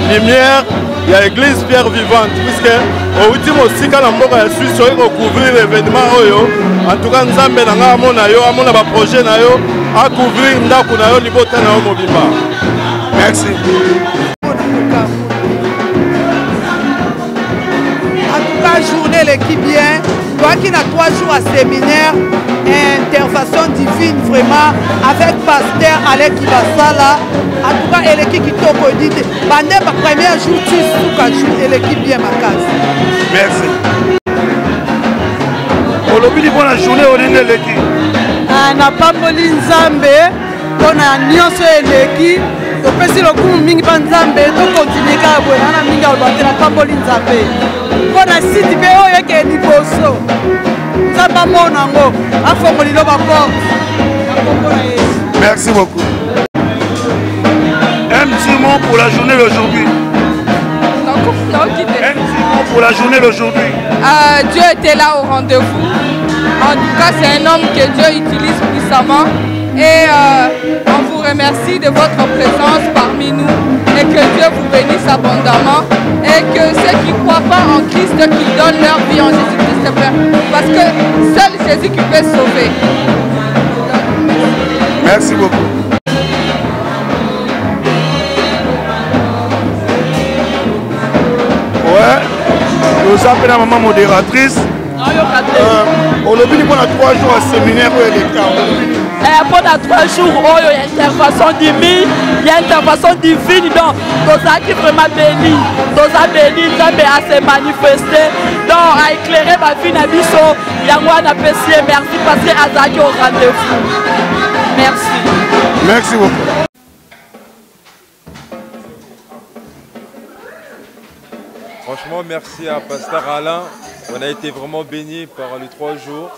lumière. Il y a l'église Pierre Vivante, puisque au ultime aussi, quand on Suisse, on va couvrir l'événement. En tout cas, nous avons un projet à couvrir le merci.
En tout cas, journée l'équipe bien. qui a 3 jours à séminaire, intervention divine vraiment avec pasteur Alain Kibasala. En tout cas, l'équipe qui t'a dit, pendant le premier jour, tu es l'équipe bien ma case.
Merci. Aujourd'hui, pour la journée, on est l'équipe.
Na pamboli nzambe pona nyonso eleki topesi lokumu mingi mpa nzambe tokontinue kaka boye nana mingi alobate na pamboli nzambe mpona siti mpe oyo eke liboso nzambe amona yango afongoli lo baporte yakompona yesu.
Merci beaucoup. Un petit mot pour la journée d'aujourd'hui. Un petit mot pour la journée d'aujourd'hui.
Dieu était là au rendez-vous. En tout cas, c'est un homme que Dieu utilise puissamment. Et on vous remercie de votre présence parmi nous. Et que Dieu vous bénisse abondamment. Et que ceux qui ne croient pas en Christ, qu'ils donnent leur vie en Jésus-Christ. Parce que seul Jésus qui peut sauver.
Merci beaucoup. Ouais, nous appelons la maman modératrice. On a venu pendant 3 jours à séminaire pour les cas.
Pendant 3 jours, il y a une intervention divine, il y a une intervention divine. Donc, nous avons vraiment béni. Nous avons béni, nous avons à se manifester. Donc, à éclairer ma vie, il y a un apprécié. Merci parce que Azaki au rendez-vous. Merci.
Merci beaucoup.
Franchement, merci à Pasteur Alain. On a été vraiment bénis par les 3 jours.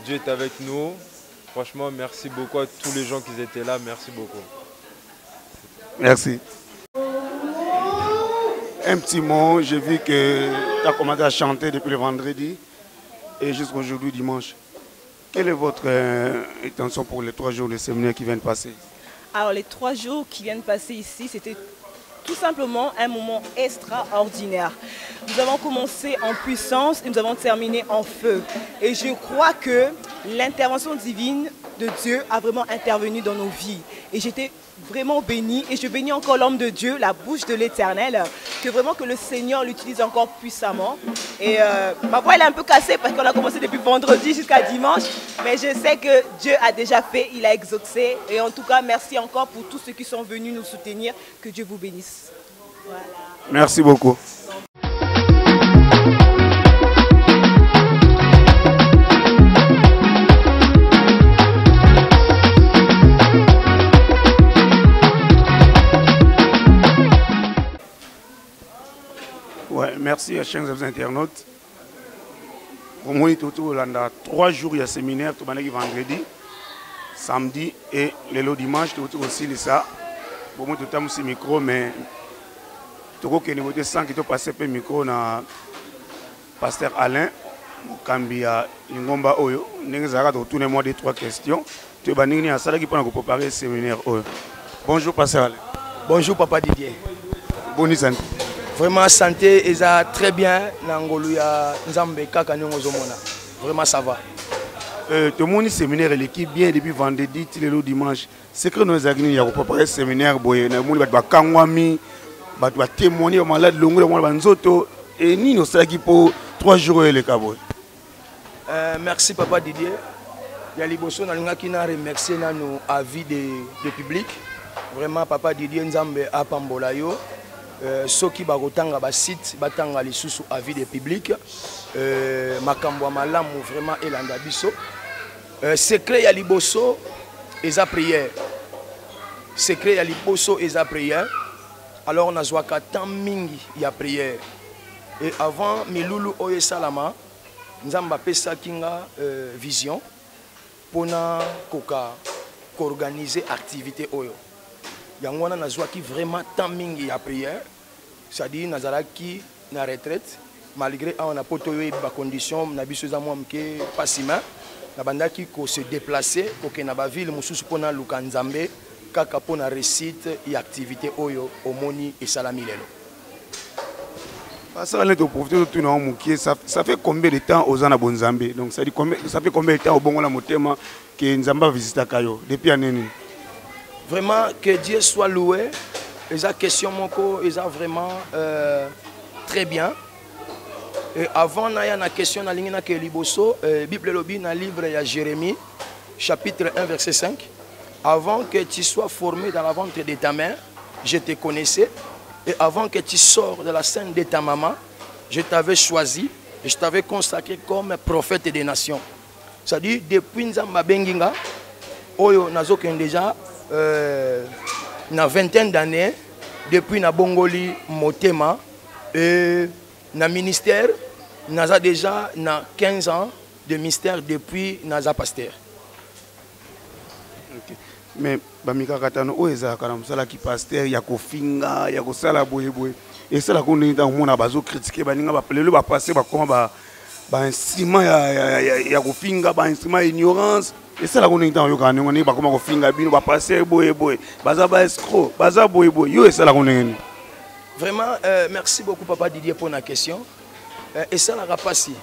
Dieu est avec nous. Franchement, merci beaucoup à tous les gens qui étaient là. Merci beaucoup.
Merci. Un petit mot, j'ai vu que tu as commencé à chanter depuis le vendredi et jusqu'aujourd'hui dimanche. Quelle est votre intention pour les 3 jours de séminaire qui viennent passer?
Alors les 3 jours qui viennent passer ici, c'était tout simplement un moment extraordinaire. Nous avons commencé en puissance et nous avons terminé en feu. Et je crois que l'intervention divine de Dieu a vraiment intervenu dans nos vies. Et j'étais vraiment bénie et je bénis encore l'homme de Dieu, la bouche de l'Éternel, que vraiment que le Seigneur l'utilise encore puissamment. Et ma voix elle est un peu cassée parce qu'on a commencé depuis vendredi jusqu'à dimanche, mais je sais que Dieu a déjà fait, il a exaucé. Et en tout cas, merci encore pour tous ceux qui sont venus nous soutenir. Que Dieu vous bénisse. Voilà.
Merci beaucoup. Ouais, merci à chers internautes. Pour moi, il y a 3 jours de séminaire, tout le vendredi, samedi et le dimanche, tout aussi ça. Pour moi, tout le temps, c'est micro, mais tout le monde qui sent qu'il passe le micro na Pasteur Alain, Kambia, Ingomba Oyo. Nous avons retourné moi des 3 questions. Tu vas venir à ça qui pour préparer le séminaire. Bonjour, Pasteur Alain.
Bonjour, Papa Didier.
Bonne santé.
Vraiment, santé, et ça très bien. Vraiment, ça va.
Tout le monde séminaire l'équipe bien depuis vendredi, le dimanche. C'est que nous avons préparé le séminaire. Nous avons témoigner aux malades, et nous avons pour 3 jours.
Merci, Papa Didier. Il y a les bossons qui ont remercié nos avis de public. Vraiment, Papa Didier Nzambe à Pambolayo. Ceux qui batanga ba site batanga les sous avis des publics makambo malamu vraiment elanda biso secret ya liboso eza prière secret ya liboso eza prière alors on a zwaka tant mingi ya prière et avant milulu oyo salama nzamba pesa kinga vision pona koka organiser activité oyo yango wana nazwaki vraiment tant mingi ya prière c'est-à-dire nazalaki na retraite malgré on a poto yo ba condition na biso za moamke pasima na bandaki ko se déplacer ko ke na ba ville mususu pona luka nzambe kaka pona réussite et activité oyo omoni et salami lelo.
Ça fait combien de temps aux Ana Bonzambe? Donc ça fait combien de temps au Bongola Motema que Nzamba visite Kayo depuis année?
Vraiment que Dieu soit loué. Et ça question moko, et ça vraiment très bien. Et avant na ya na question na lingina ke liboso Bible lobi na livre ya Jérémie chapitre 1 verset 5. Avant que tu sois formé dans la ventre de ta mère, je te connaissais. Et avant que tu sors de la scène de ta maman, je t'avais choisi et je t'avais consacré comme prophète des nations. C'est-à-dire, depuis Nzamba Benginga, Oyo Nazoken déjà, na vingtaine d'années, depuis na Bongoli Motema, et na ministère, naza déjà na 15 ans de mystère depuis naza pasteur.
Okay. Mais bamika katano o ezaka na musala ki pasteur ya kofinga ya kosala boyeboye et ça la koni dans mona bazo critiquer baninga ba pelelo ba passer ba koma ba instrument ya kofinga ba instrument ignorance et ça la koni dans yo kana ngoni ba koma kofinga bino ba passer boyeboye baza ba escroc baza boyeboye yo et ça la koni.
Vraiment merci beaucoup papa Didier pour la question et ça la passer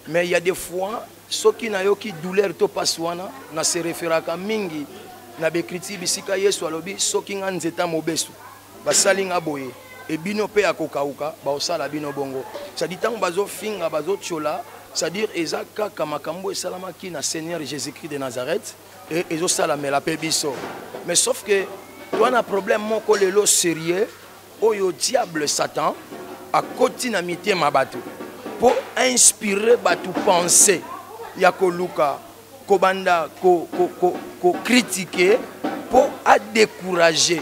mais il y a des fois ceux qui na yo qui douleur to paswana na se référaka mingi na bekriti bisika Yesu alobi soki nga nzeta mobesu basali nga boye e bino pe akokauka ba osala bino bongo ça dit tant bazo finga bazo tchola c'est à dire ezaka kamakambo esalama ki na Seigneur Jésus-Christ de Nazareth et ezo sala mela pe biso mais sauf que toi na problème moko lelo sérieux oyo diable Satan a koti na mitema bato pour inspirer batu penser ya koluka kobanda ko critiquer pour à décourager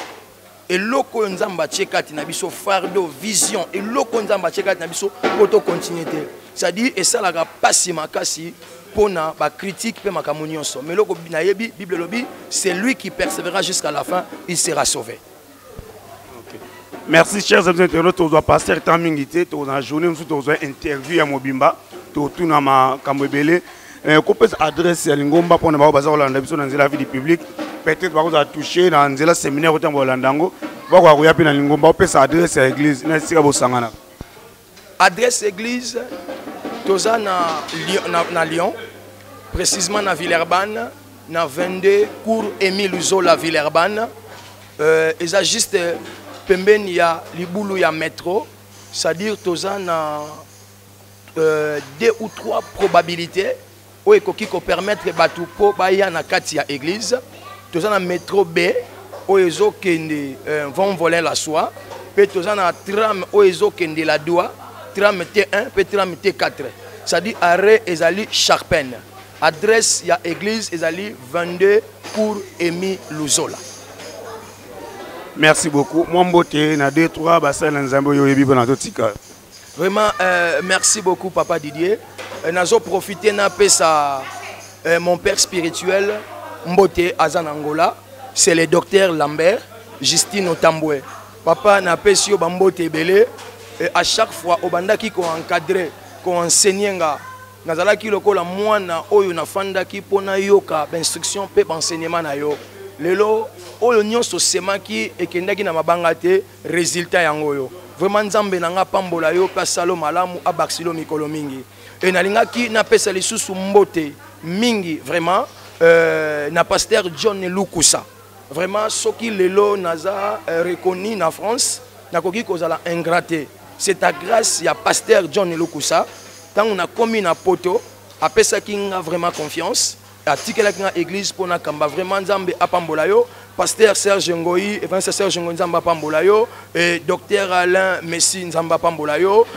et loko nzamba tchekati na biso fardeau vision et loko nzamba tchekati na biso poto continuité ça dit et ça la pasi makasi pona ba critique pe makamunionso mais loko na yebi Bible lobi c'est lui qui persévérera jusqu'à la fin il sera sauvé.
Okay. Merci chers amis internautes on doit passer temps mingité on a journée nous on doit interview ya Mobimba to tuna ma kamwebele Kopes adresse à Lingomba pour ne pas baser Hollande dans la vie du public. Peut-être qu'on va toucher dans le séminaire au temps Hollandango. Va voir où il y a dans Lingomba. Kopes adresse à l'église. N'est-ce pas Sangana?
Adresse église. Toza na Lyon, précisément na Villeurbanne, na 22 cours Émile Zola Villeurbanne. Et ça juste pembeni ya libulu ya métro, c'est-à-dire toza na 2 ou 3 probabilités. Oye koki ko permettre batu po baya na kati ya église toza na métro B oye zo kende vont voler la soie pe toza na tram oye zo kende la doa tram T1 pe tram T4 ça dit arrêt ezali Charpen adresse ya église ezali 22 cours Émile Luzola.
Merci beaucoup moi mbote na 2 3 basala nzambo yo yebi bona totika.
Vraiment merci beaucoup papa Didier. Nazo profité na pesa mon père spirituel Mbote Azan Angola, c'est le docteur Lambert Justine Otamboué. Papa na pesi yo bambote belé et à chaque fois obandaki ko encadrer ko enseigner nga nazalaki lokola mwana oyo na fandaki pona yoka instruction pe enseignement na yo lelo oyo nyonso semaki ekendaki na mabanga te résultat yango yo vraiment nzambe nanga pambola yo pa salo malamu abaksilo mikolo mingi et nalingaki na pesa lisusu mbote mingi vraiment na pasteur John Lukusa vraiment soki lelo naza reconnu na France nakoki kozala ingraté c'est à grâce ya pasteur John Lukusa tant on a commis na poto apesa kinga vraiment confiance atikelaki na église pona kamba vraiment nzambe apambola yo pasteur Serge Ngoyi et Vincent Serge Ngoyi nzamba pambola yo et docteur Alain Messi nzamba pambola yo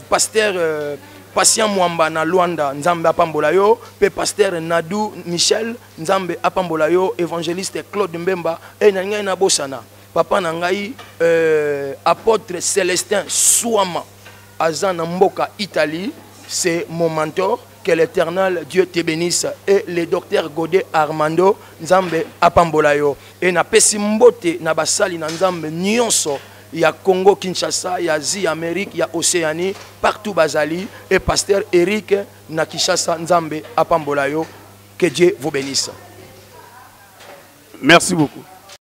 pasteur Patient Mwamba na Luanda nzambe apambola yo pe pasteur Nadou Michel nzambe apambola yo évangéliste Claude Mbemba et na ngai na bosana papa na ngai apôtre Célestin Souama azana mboka Italie c'est mon mentor. Que l'Éternel Dieu te bénisse. Et le docteur Godet Armando nzambe apambola yo et na pesi mbote na basali na nzambe nyonso ya Congo Kinshasa ya Asie Amérique ya Océanie partout bazali et pasteur Eric na Kinshasa nzambe apambola yo. Que Dieu vous bénisse.
Merci beaucoup.